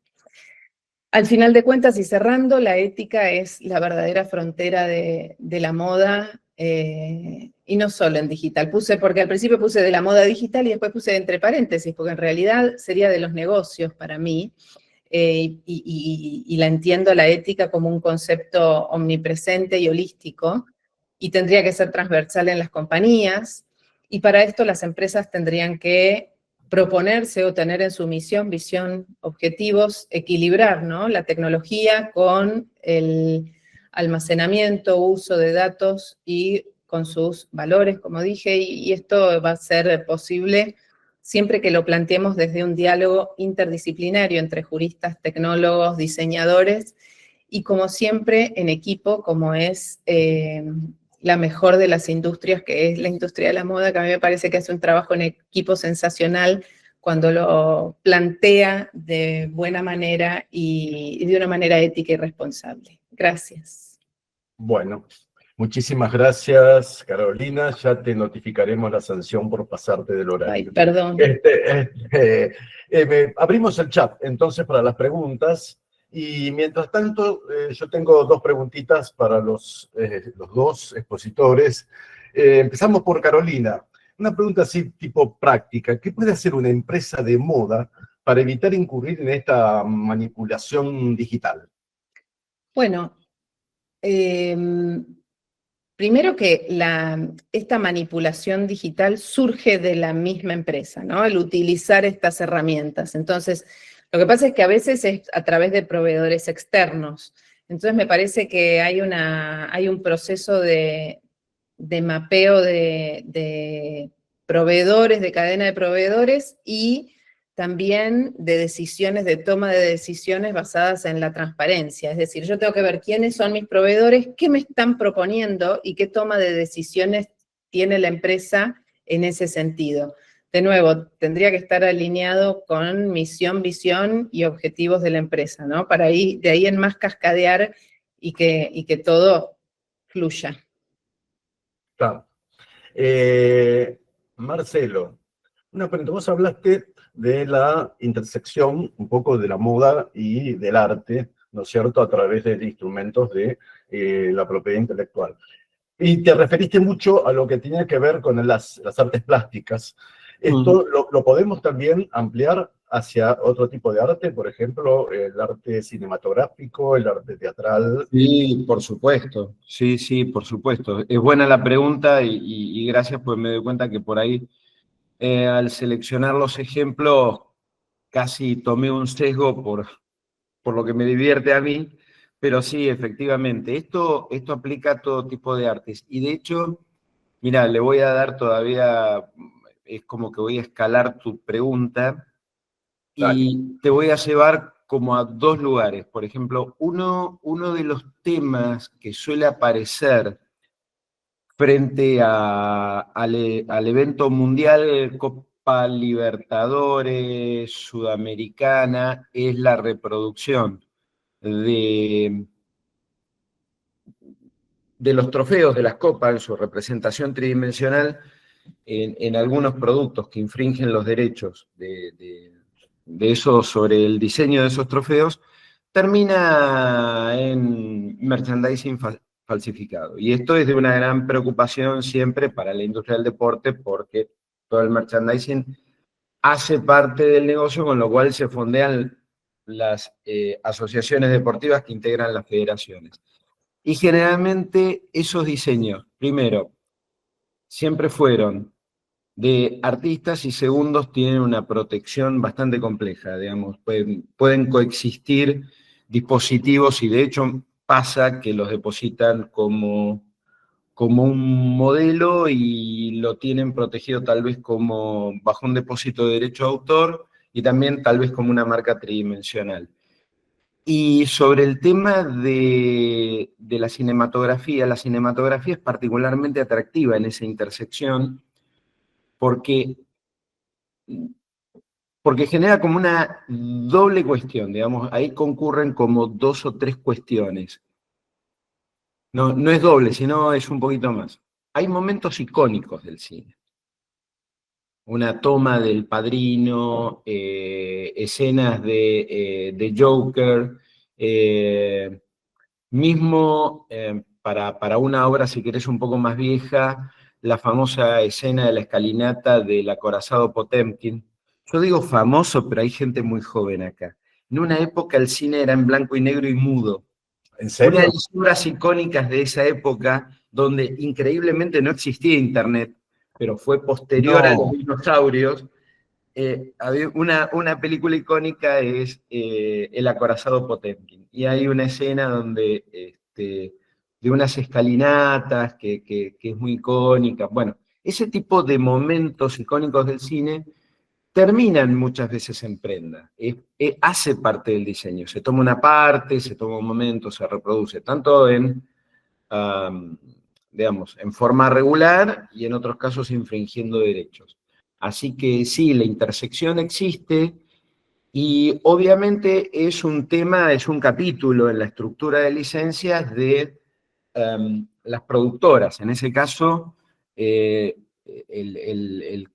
Al final de cuentas, y cerrando, la ética es la verdadera frontera de la moda, y no solo en digital. Porque al principio puse de la moda digital y después puse entre paréntesis, porque en realidad sería de los negocios para mí, y la entiendo la ética como un concepto omnipresente y holístico, y tendría que ser transversal en las compañías, y para esto las empresas tendrían que proponerse o tener en su misión, visión, objetivos, equilibrar, ¿no? La tecnología con el almacenamiento, uso de datos y con sus valores, como dije, y esto va a ser posible siempre que lo planteemos desde un diálogo interdisciplinario entre juristas, tecnólogos, diseñadores, y como siempre en equipo, como es la mejor de las industrias, que es la industria de la moda, que a mí me parece que hace un trabajo en equipo sensacional cuando lo plantea de buena manera y de una manera ética y responsable. Gracias. Bueno, muchísimas gracias, Carolina. Ya te notificaremos la sanción por pasarte del horario. Ay, perdón. Abrimos el chat entonces para las preguntas. Y mientras tanto, yo tengo dos preguntitas para los dos expositores. Empezamos por Carolina. Una pregunta así tipo práctica. ¿Qué puede hacer una empresa de moda para evitar incurrir en esta manipulación digital? Bueno, primero que esta manipulación digital surge de la misma empresa, ¿no? El utilizar estas herramientas. Entonces, lo que pasa es que a veces es a través de proveedores externos. Entonces, me parece que hay un proceso de mapeo de proveedores, de cadena de proveedores, y también de decisiones, de toma de decisiones basadas en la transparencia. Es decir, yo tengo que ver quiénes son mis proveedores, qué me están proponiendo y qué toma de decisiones tiene la empresa en ese sentido. De nuevo, tendría que estar alineado con misión, visión y objetivos de la empresa, ¿no? Para de ahí en más cascadear y que todo fluya. Claro. Marcelo, una pregunta. Vos hablaste de la intersección un poco de la moda y del arte, ¿no es cierto?, a través de instrumentos de la propiedad intelectual. Y te referiste mucho a lo que tenía que ver con las artes plásticas. ¿Esto lo podemos también ampliar hacia otro tipo de arte? Por ejemplo, el arte cinematográfico, el arte teatral. Sí, por supuesto. Sí, sí, por supuesto. Es buena la pregunta y gracias, pues me doy cuenta que por ahí, al seleccionar los ejemplos, casi tomé un sesgo por lo que me divierte a mí, pero sí, efectivamente, esto aplica a todo tipo de artes. Y de hecho, mira, le voy a dar todavía, es como que voy a escalar tu pregunta Dale. y te voy a llevar como a dos lugares. Por ejemplo, uno de los temas que suele aparecer frente al evento mundial Copa Libertadores Sudamericana es la reproducción de, de los trofeos de las copas en su representación tridimensional en algunos productos que infringen los derechos de eso sobre el diseño de esos trofeos, termina en merchandising falsificado. Y esto es de una gran preocupación siempre para la industria del deporte porque todo el merchandising hace parte del negocio, con lo cual se fondean las asociaciones deportivas que integran las federaciones. Y generalmente esos diseños, primero, siempre fueron de artistas y segundos tienen una protección bastante compleja, digamos, pueden coexistir dispositivos y de hecho pasa que los depositan como un modelo y lo tienen protegido tal vez como bajo un depósito de derecho de autor y también tal vez como una marca tridimensional. Y sobre el tema de la cinematografía es particularmente atractiva en esa intersección porque genera como una doble cuestión, digamos, ahí concurren como dos o tres cuestiones. No, no es doble, sino es un poquito más. Hay momentos icónicos del cine. Una toma del Padrino, escenas de Joker, mismo para una obra, si querés, un poco más vieja, la famosa escena de la escalinata del acorazado Potemkin. Yo digo famoso, pero hay gente muy joven acá. En una época el cine era en blanco y negro y mudo. ¿En Una de serio? las obras icónicas de esa época, donde increíblemente no existía internet, pero fue posterior a los No. dinosaurios, había una película icónica es El acorazado Potemkin. Y hay una escena donde, de unas escalinatas que es muy icónica. Bueno, ese tipo de momentos icónicos del cine terminan muchas veces en prenda. Hace parte del diseño. Se toma una parte, se toma un momento, se reproduce, tanto digamos, en forma regular y en otros casos infringiendo derechos. Así que sí, la intersección existe y obviamente es un tema, es un capítulo en la estructura de licencias de las productoras. En ese caso, el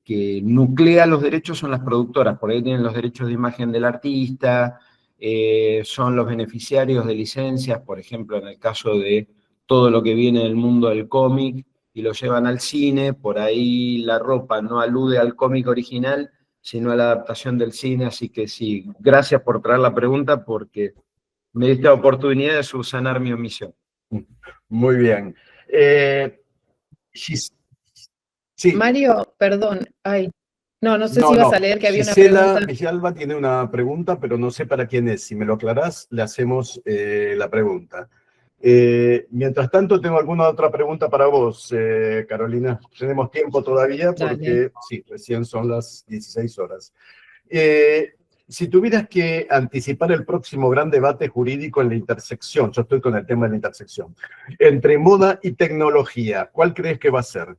que nuclea los derechos son las productoras, por ahí tienen los derechos de imagen del artista, son los beneficiarios de licencias, por ejemplo, en el caso de todo lo que viene del mundo del cómic y lo llevan al cine, por ahí la ropa no alude al cómic original, sino a la adaptación del cine, así que sí, gracias por traer la pregunta porque me diste la oportunidad de subsanar mi omisión. Muy bien. Sí, Mario, perdón, ay, no sé si no, ibas a no. leer que había una Gisela pregunta. Villalba tiene una pregunta, pero no sé para quién es. Si me lo aclarás, le hacemos la pregunta. Mientras tanto, tengo alguna otra pregunta para vos, Carolina. Tenemos tiempo todavía Dale. porque, sí, recién son las 16 horas. Si tuvieras que anticipar el próximo gran debate jurídico en la intersección, yo estoy con el tema de la intersección, entre moda y tecnología, ¿cuál crees que va a ser?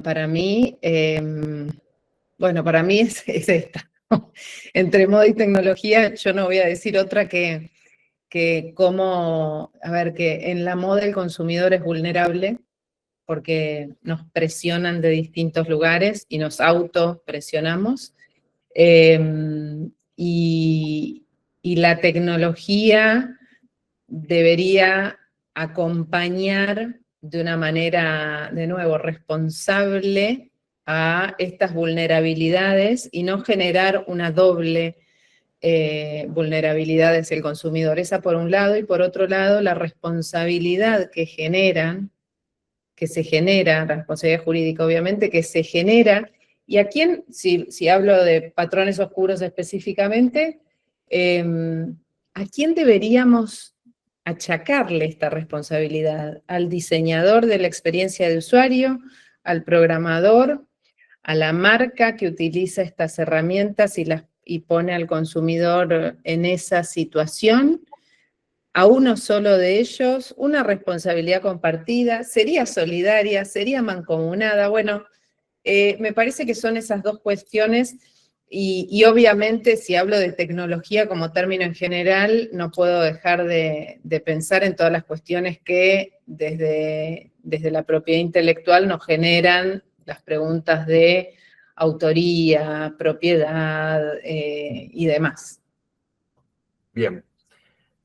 Para mí, bueno, para mí es esta. Entre moda y tecnología, yo no voy a decir otra que que que en la moda el consumidor es vulnerable porque nos presionan de distintos lugares y nos autopresionamos. Y la tecnología debería acompañar de una manera, de nuevo, responsable a estas vulnerabilidades y no generar una doble vulnerabilidad hacia el consumidor. Esa por un lado, y por otro lado, la responsabilidad que se genera, la responsabilidad jurídica obviamente, que se genera, y a quién, si hablo de patrones oscuros específicamente, ¿a quién deberíamos achacarle esta responsabilidad? ¿Al diseñador de la experiencia de usuario? ¿Al programador? ¿A la marca que utiliza estas herramientas y pone al consumidor en esa situación? ¿A uno solo de ellos? ¿Una responsabilidad compartida? ¿Sería solidaria? ¿Sería mancomunada? Bueno, me parece que son esas dos cuestiones y obviamente si hablo de tecnología como término en general, no puedo dejar de pensar en todas las cuestiones que desde la propiedad intelectual nos generan las preguntas de autoría, propiedad y demás. Bien.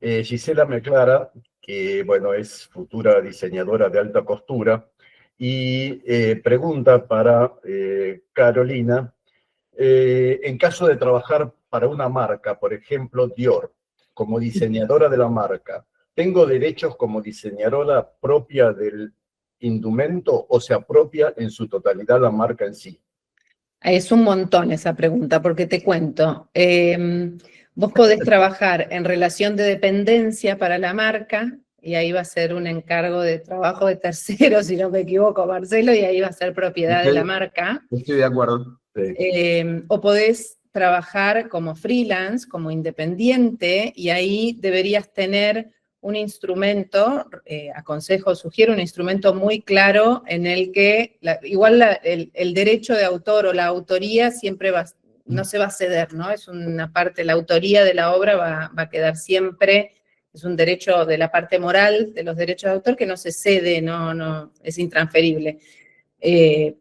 Gisela me aclara que, bueno, es futura diseñadora de alta costura y pregunta para Carolina, en caso de trabajar para una marca, por ejemplo, Dior, como diseñadora de la marca, ¿tengo derechos como diseñadora propia del indumento o se apropia en su totalidad la marca en sí? Es un montón esa pregunta, porque te cuento. Vos podés trabajar en relación de dependencia para la marca, y ahí va a ser un encargo de trabajo de terceros, si no me equivoco, Marcelo, y ahí va a ser propiedad de la marca. Estoy de acuerdo. Sí. O podés trabajar como freelance, como independiente, y ahí deberías tener un instrumento, sugiero un instrumento muy claro en el que, el derecho de autor o la autoría siempre no se va a ceder, ¿no? Es una parte, la autoría de la obra va a quedar siempre, es un derecho de la parte moral de los derechos de autor que no se cede, no, es intransferible.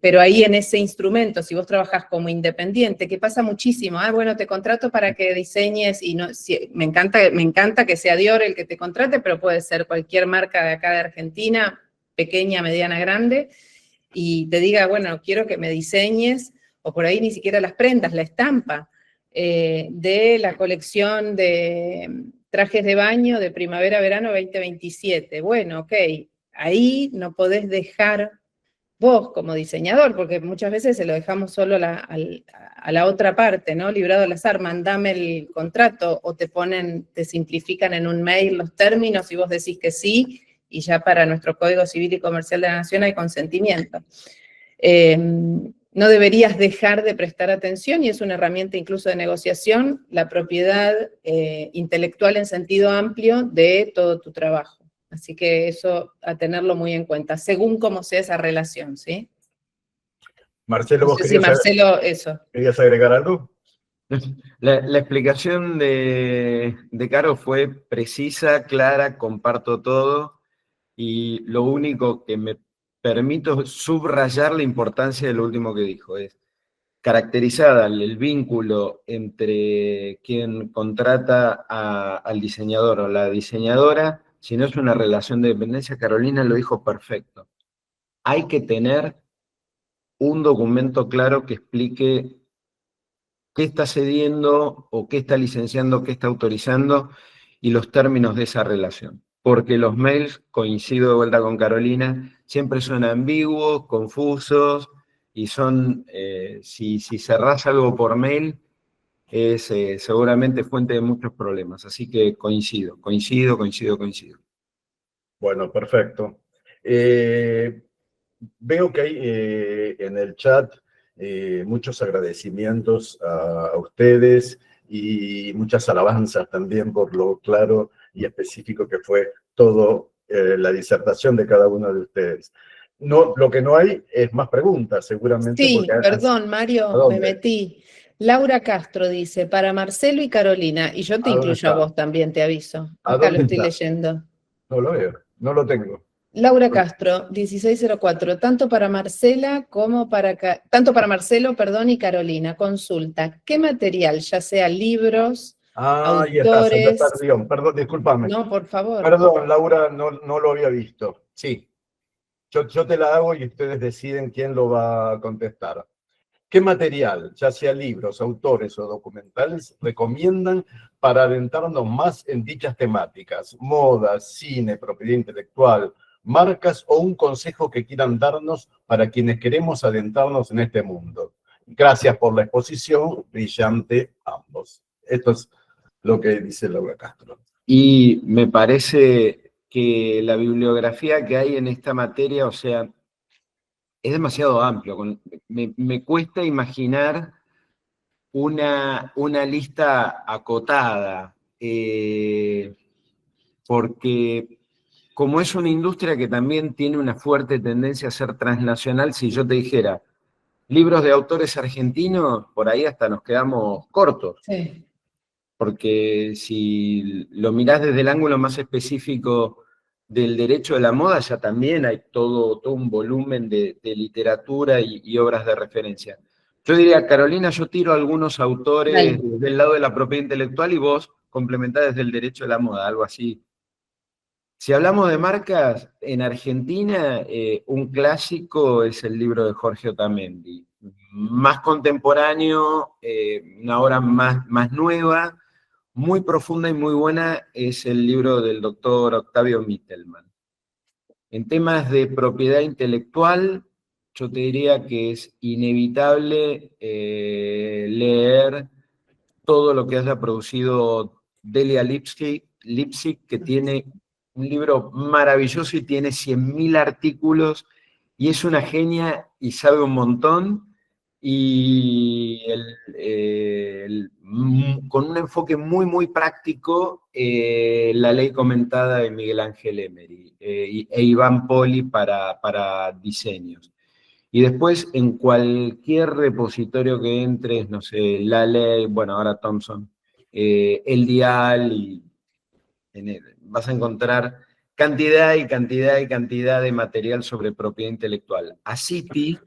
Pero ahí en ese instrumento, si vos trabajás como independiente, que pasa muchísimo, bueno, te contrato para que diseñes, y no, me encanta que sea Dior el que te contrate, pero puede ser cualquier marca de acá de Argentina, pequeña, mediana, grande, y te diga, bueno, quiero que me diseñes, o por ahí ni siquiera las prendas, la estampa, de la colección de trajes de baño de primavera-verano 2027. Bueno, ok, ahí no podés dejar vos como diseñador, porque muchas veces se lo dejamos solo a la otra parte, ¿no? Librado al azar, mandame el contrato, o te simplifican en un mail los términos y vos decís que sí, y ya para nuestro Código Civil y Comercial de la Nación hay consentimiento. No deberías dejar de prestar atención, y es una herramienta incluso de negociación, la propiedad intelectual en sentido amplio de todo tu trabajo. Así que eso a tenerlo muy en cuenta, según cómo sea esa relación, ¿sí? Marcelo, no sé si Marcelo, ¿querías agregar algo? La explicación de Caro fue precisa, clara, comparto todo, y lo único que me permito subrayar la importancia de lo último que dijo es caracterizada el vínculo entre quien contrata al diseñador o la diseñadora. Si no es una relación de dependencia, Carolina lo dijo perfecto. Hay que tener un documento claro que explique qué está cediendo o qué está licenciando, qué está autorizando y los términos de esa relación. Porque los mails, coincido de vuelta con Carolina, siempre son ambiguos, confusos y son, si cerrás algo por mail, es seguramente fuente de muchos problemas. Así que coincido. Bueno, perfecto. Veo que hay en el chat muchos agradecimientos a ustedes y muchas alabanzas también por lo claro y específico que fue todo la disertación de cada uno de ustedes. No, lo que no hay es más preguntas, seguramente. Sí, porque perdón, Mario, me metí. Laura Castro dice, para Marcelo y Carolina, y yo te ¿A dónde incluyo a está? vos también, te aviso. ¿A Acá lo dónde estoy está? leyendo. No lo veo, no lo tengo. Laura Castro, 1604, tanto para Marcela como tanto para Marcelo, perdón, y Carolina. Consulta, ¿qué material, ya sea libros, Ahí está, se me autores? perdió. Perdón, discúlpame. No, por favor. Perdón, Laura, no lo había visto. Sí, yo te la hago y ustedes deciden quién lo va a contestar. ¿Qué material, ya sea libros, autores o documentales, recomiendan para adentrarnos más en dichas temáticas? Moda, cine, propiedad intelectual, marcas o un consejo que quieran darnos para quienes queremos adentrarnos en este mundo. Gracias por la exposición, brillante ambos. Esto es lo que dice Laura Castro. Y me parece que la bibliografía que hay en esta materia, o sea, es demasiado amplio. Me cuesta imaginar una lista acotada, porque como es una industria que también tiene una fuerte tendencia a ser transnacional, si yo te dijera libros de autores argentinos, por ahí hasta nos quedamos cortos. Sí. Porque si lo mirás desde el ángulo más específico del derecho de la moda, ya también hay todo un volumen de literatura y obras de referencia. Yo diría, Carolina, yo tiro algunos autores Dale. del lado de la propiedad intelectual y vos complementás desde el derecho de la moda, algo así. Si hablamos de marcas, en Argentina un clásico es el libro de Jorge Otamendi. Más contemporáneo, una obra más nueva, muy profunda y muy buena, es el libro del doctor Octavio Mittelman. En temas de propiedad intelectual, yo te diría que es inevitable leer todo lo que haya producido Delia Lipsky, que tiene un libro maravilloso y tiene 100.000 artículos, y es una genia y sabe un montón, y con un enfoque muy práctico, la ley comentada de Miguel Ángel Emery e Iván Poli para diseños. Y después, en cualquier repositorio que entres, no sé, La Ley, bueno, ahora Thomson, El Dial, vas a encontrar cantidad y cantidad de material sobre propiedad intelectual. ACITI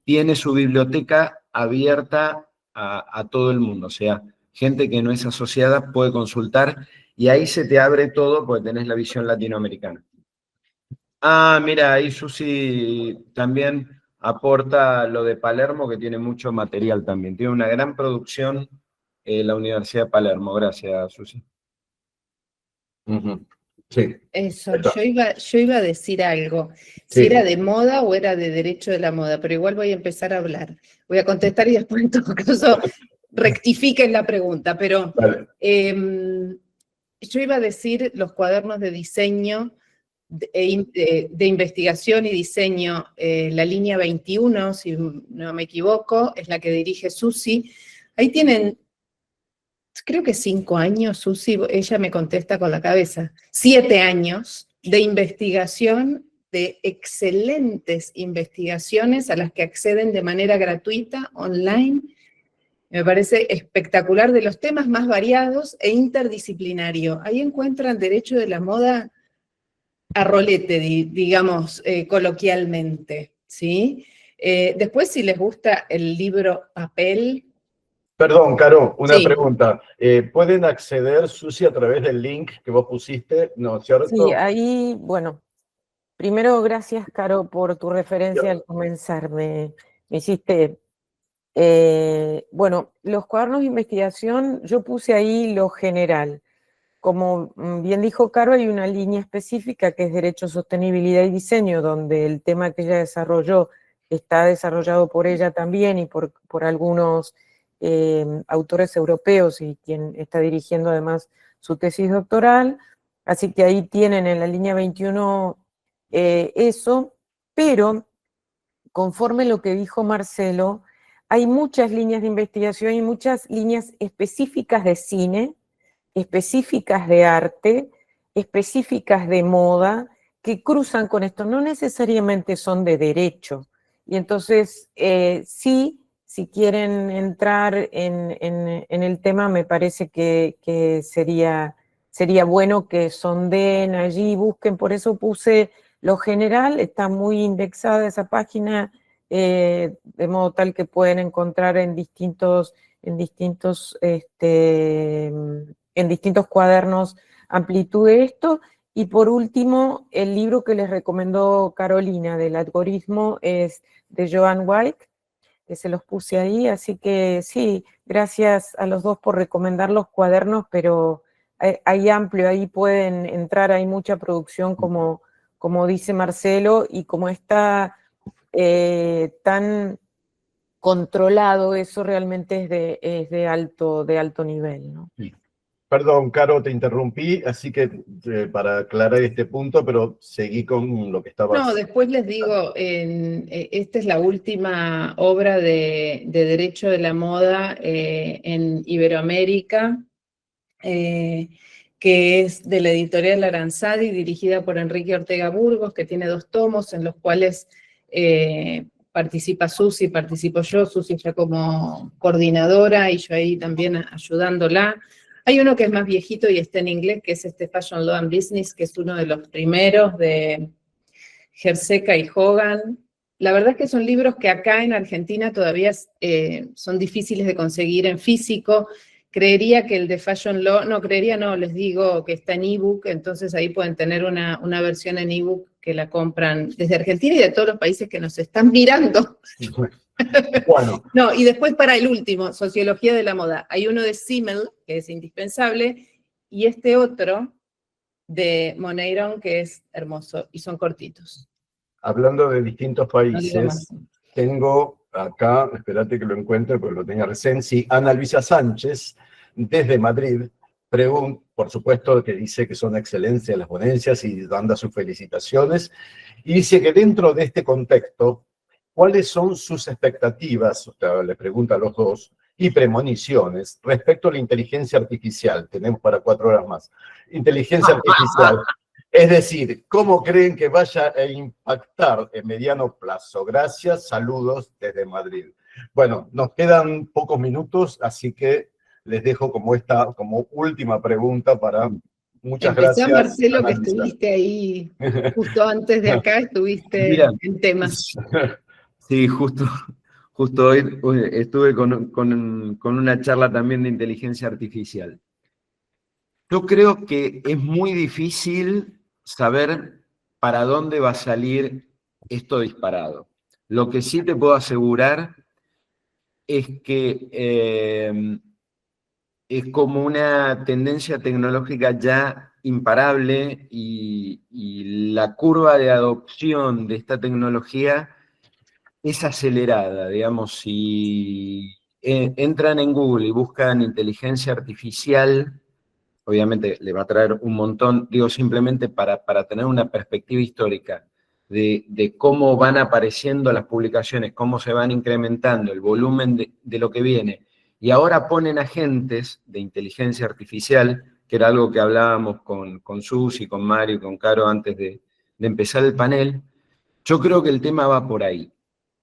tiene su biblioteca abierta a todo el mundo, o sea, gente que no es asociada puede consultar y ahí se te abre todo porque tenés la visión latinoamericana. Ah, mira, ahí Susi también aporta lo de Palermo, que tiene mucho material también. Tiene una gran producción la Universidad de Palermo. Gracias, Susi. Sí. Eso, yo iba a decir algo, si Sí. era de moda o era de derecho de la moda, pero igual voy a empezar a hablar. Voy a contestar y después en todo caso rectifiquen la pregunta, pero Vale. yo iba a decir los cuadernos de diseño, de investigación y diseño, la línea 21, si no me equivoco, es la que dirige Susi. Ahí tienen, creo que 5 años, Susi, ella me contesta con la cabeza, 7 años de investigación, de excelentes investigaciones a las que acceden de manera gratuita, online. Me parece espectacular, de los temas más variados e interdisciplinario. Ahí encuentran derecho de la moda a rolete, digamos, coloquialmente, ¿sí? Después, si les gusta el libro papel. Perdón, Caro, una Sí. pregunta. ¿Pueden acceder, Susi, a través del link que vos pusiste? ¿No es cierto? Sí, ahí, bueno, primero gracias, Caro, por tu referencia al comenzar. Me hiciste, bueno, los cuadernos de investigación, yo puse ahí lo general. Como bien dijo Caro, hay una línea específica que es Derecho, Sostenibilidad y Diseño, donde el tema que ella desarrolló está desarrollado por ella también y por algunos autores europeos y quien está dirigiendo además su tesis doctoral. Así que ahí tienen en la línea 21 eso, pero conforme lo que dijo Marcelo, hay muchas líneas de investigación y muchas líneas específicas de cine, específicas de arte, específicas de moda, que cruzan con esto, no necesariamente son de derecho. Y entonces sí si quieren entrar en el tema, me parece que sería bueno que sondeen allí, busquen, por eso puse lo general, está muy indexada esa página, de modo tal que pueden encontrar en distintos cuadernos amplitud de esto. Y por último, el libro que les recomendó Carolina del algoritmo es de Joan White, que se los puse ahí, así que sí, gracias a los dos por recomendar los cuadernos, pero hay amplio, ahí pueden entrar, hay mucha producción como dice Marcelo, y como está tan controlado, eso realmente es de alto nivel, ¿no? Sí. Perdón, Caro, te interrumpí, así que para aclarar este punto, pero seguí con lo que estabas... No, después les digo, esta es la última obra de Derecho de la Moda en Iberoamérica, que es de la editorial Aranzadi, dirigida por Enrique Ortega Burgos, que tiene 2 tomos en los cuales participa Susi, participo yo, Susi ya como coordinadora y yo ahí también ayudándola. Hay uno que es más viejito y está en inglés, que es Fashion Law and Business, que es uno de los primeros de Jerseca y Hogan. La verdad es que son libros que acá en Argentina todavía son difíciles de conseguir en físico. Creería que el de Fashion Law, les digo que está en ebook, entonces ahí pueden tener una versión en ebook que la compran desde Argentina y de todos los países que nos están mirando. Bueno. No, y después para el último, Sociología de la Moda. Hay uno de Simmel, que es indispensable, y este otro de Moneiron, que es hermoso, y son cortitos. Hablando de distintos No digo países, más. tengo acá, espérate que lo encuentre porque lo tenía recién, sí, Ana Luisa Sánchez, desde Madrid, por supuesto que dice que son excelencias las ponencias y manda sus felicitaciones, y dice que dentro de este contexto, ¿cuáles son sus expectativas? O sea, le pregunta a los dos, y premoniciones respecto a la inteligencia artificial. Tenemos para 4 horas más. Inteligencia artificial. Es decir, ¿cómo creen que vaya a impactar en mediano plazo? Gracias, saludos desde Madrid. Bueno, nos quedan pocos minutos, así que les dejo como última pregunta para... Muchas Empezá, gracias. Marcelo, que Analisa. estuviste ahí, justo antes de acá, estuviste Mira, en temas. Sí, justo hoy estuve con una charla también de inteligencia artificial. Yo creo que es muy difícil saber para dónde va a salir esto disparado. Lo que sí te puedo asegurar es que es como una tendencia tecnológica ya imparable y la curva de adopción de esta tecnología es acelerada. Digamos, si entran en Google y buscan inteligencia artificial, obviamente le va a traer un montón, digo simplemente para tener una perspectiva histórica de cómo van apareciendo las publicaciones, cómo se van incrementando el volumen de lo que viene. Y ahora ponen agentes de inteligencia artificial, que era algo que hablábamos con Susi, con Mario y con Caro antes de empezar el panel. Yo creo que el tema va por ahí,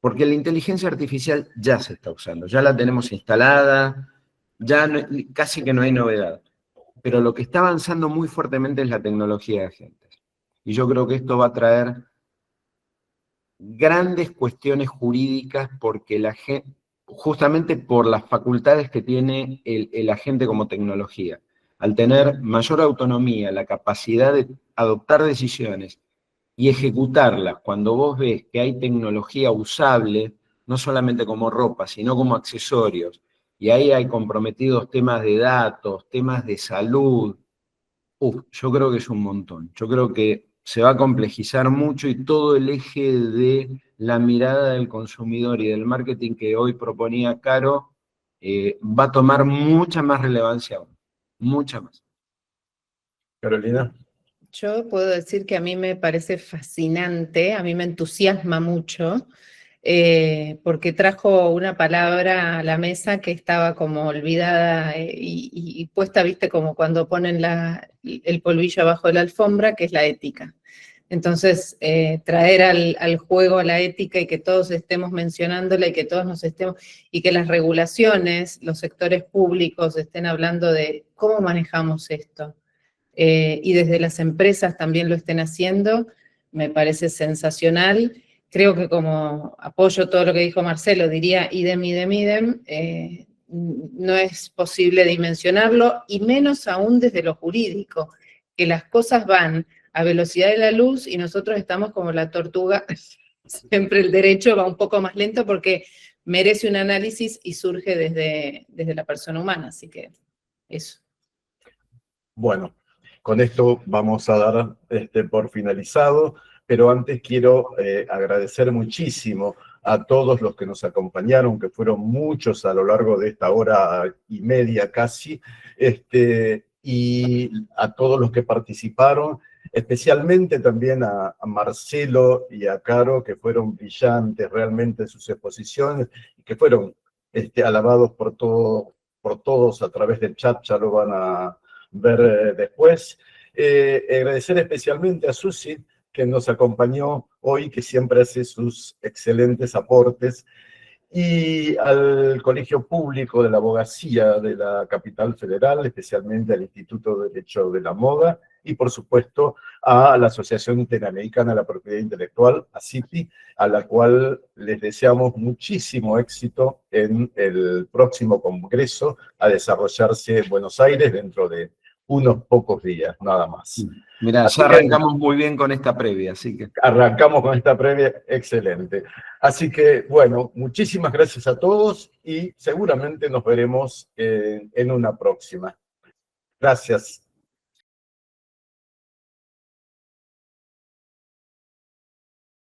porque la inteligencia artificial ya se está usando, ya la tenemos instalada, ya casi que no hay novedad. Pero lo que está avanzando muy fuertemente es la tecnología de agentes. Y yo creo que esto va a traer grandes cuestiones jurídicas porque justamente por las facultades que tiene el agente como tecnología. Al tener mayor autonomía, la capacidad de adoptar decisiones y ejecutarlas, cuando vos ves que hay tecnología usable, no solamente como ropa, sino como accesorios, y ahí hay comprometidos temas de datos, temas de salud, yo creo que es un montón. Yo creo que se va a complejizar mucho y todo el eje de la mirada del consumidor y del marketing que hoy proponía Caro va a tomar mucha más relevancia aún, mucha más. Carolina. Yo puedo decir que a mí me parece fascinante, a mí me entusiasma mucho, porque trajo una palabra a la mesa que estaba como olvidada y puesta, viste, como cuando ponen el polvillo abajo de la alfombra, que es la ética. Entonces, traer al juego la ética y que todos estemos mencionándola y que todos nos estemos, y que las regulaciones, los sectores públicos estén hablando de cómo manejamos esto. Y desde las empresas también lo estén haciendo, me parece sensacional. Creo que como apoyo todo lo que dijo Marcelo, diría idem, idem, idem, no es posible dimensionarlo, y menos aún desde lo jurídico, que las cosas van a velocidad de la luz y nosotros estamos como la tortuga, siempre el derecho va un poco más lento porque merece un análisis y surge desde la persona humana, así que eso. Bueno, con esto vamos a dar por finalizado, pero antes quiero agradecer muchísimo a todos los que nos acompañaron, que fueron muchos a lo largo de esta hora y media casi, y a todos los que participaron, especialmente también a Marcelo y a Caro, que fueron brillantes realmente en sus exposiciones, y que fueron alabados por todos a través del chat, ya lo van a ver después. Agradecer especialmente a Susi, que nos acompañó hoy, que siempre hace sus excelentes aportes, y al Colegio Público de la Abogacía de la Capital Federal, especialmente al Instituto de Derecho de la Moda, y por supuesto a la Asociación Interamericana de la Propiedad Intelectual, ASIPI, a la cual les deseamos muchísimo éxito en el próximo congreso a desarrollarse en Buenos Aires dentro de unos pocos días, nada más. Mirá, ya arrancamos muy bien con esta previa, así que... Arrancamos con esta previa, excelente. Así que, bueno, muchísimas gracias a todos y seguramente nos veremos en una próxima. Gracias.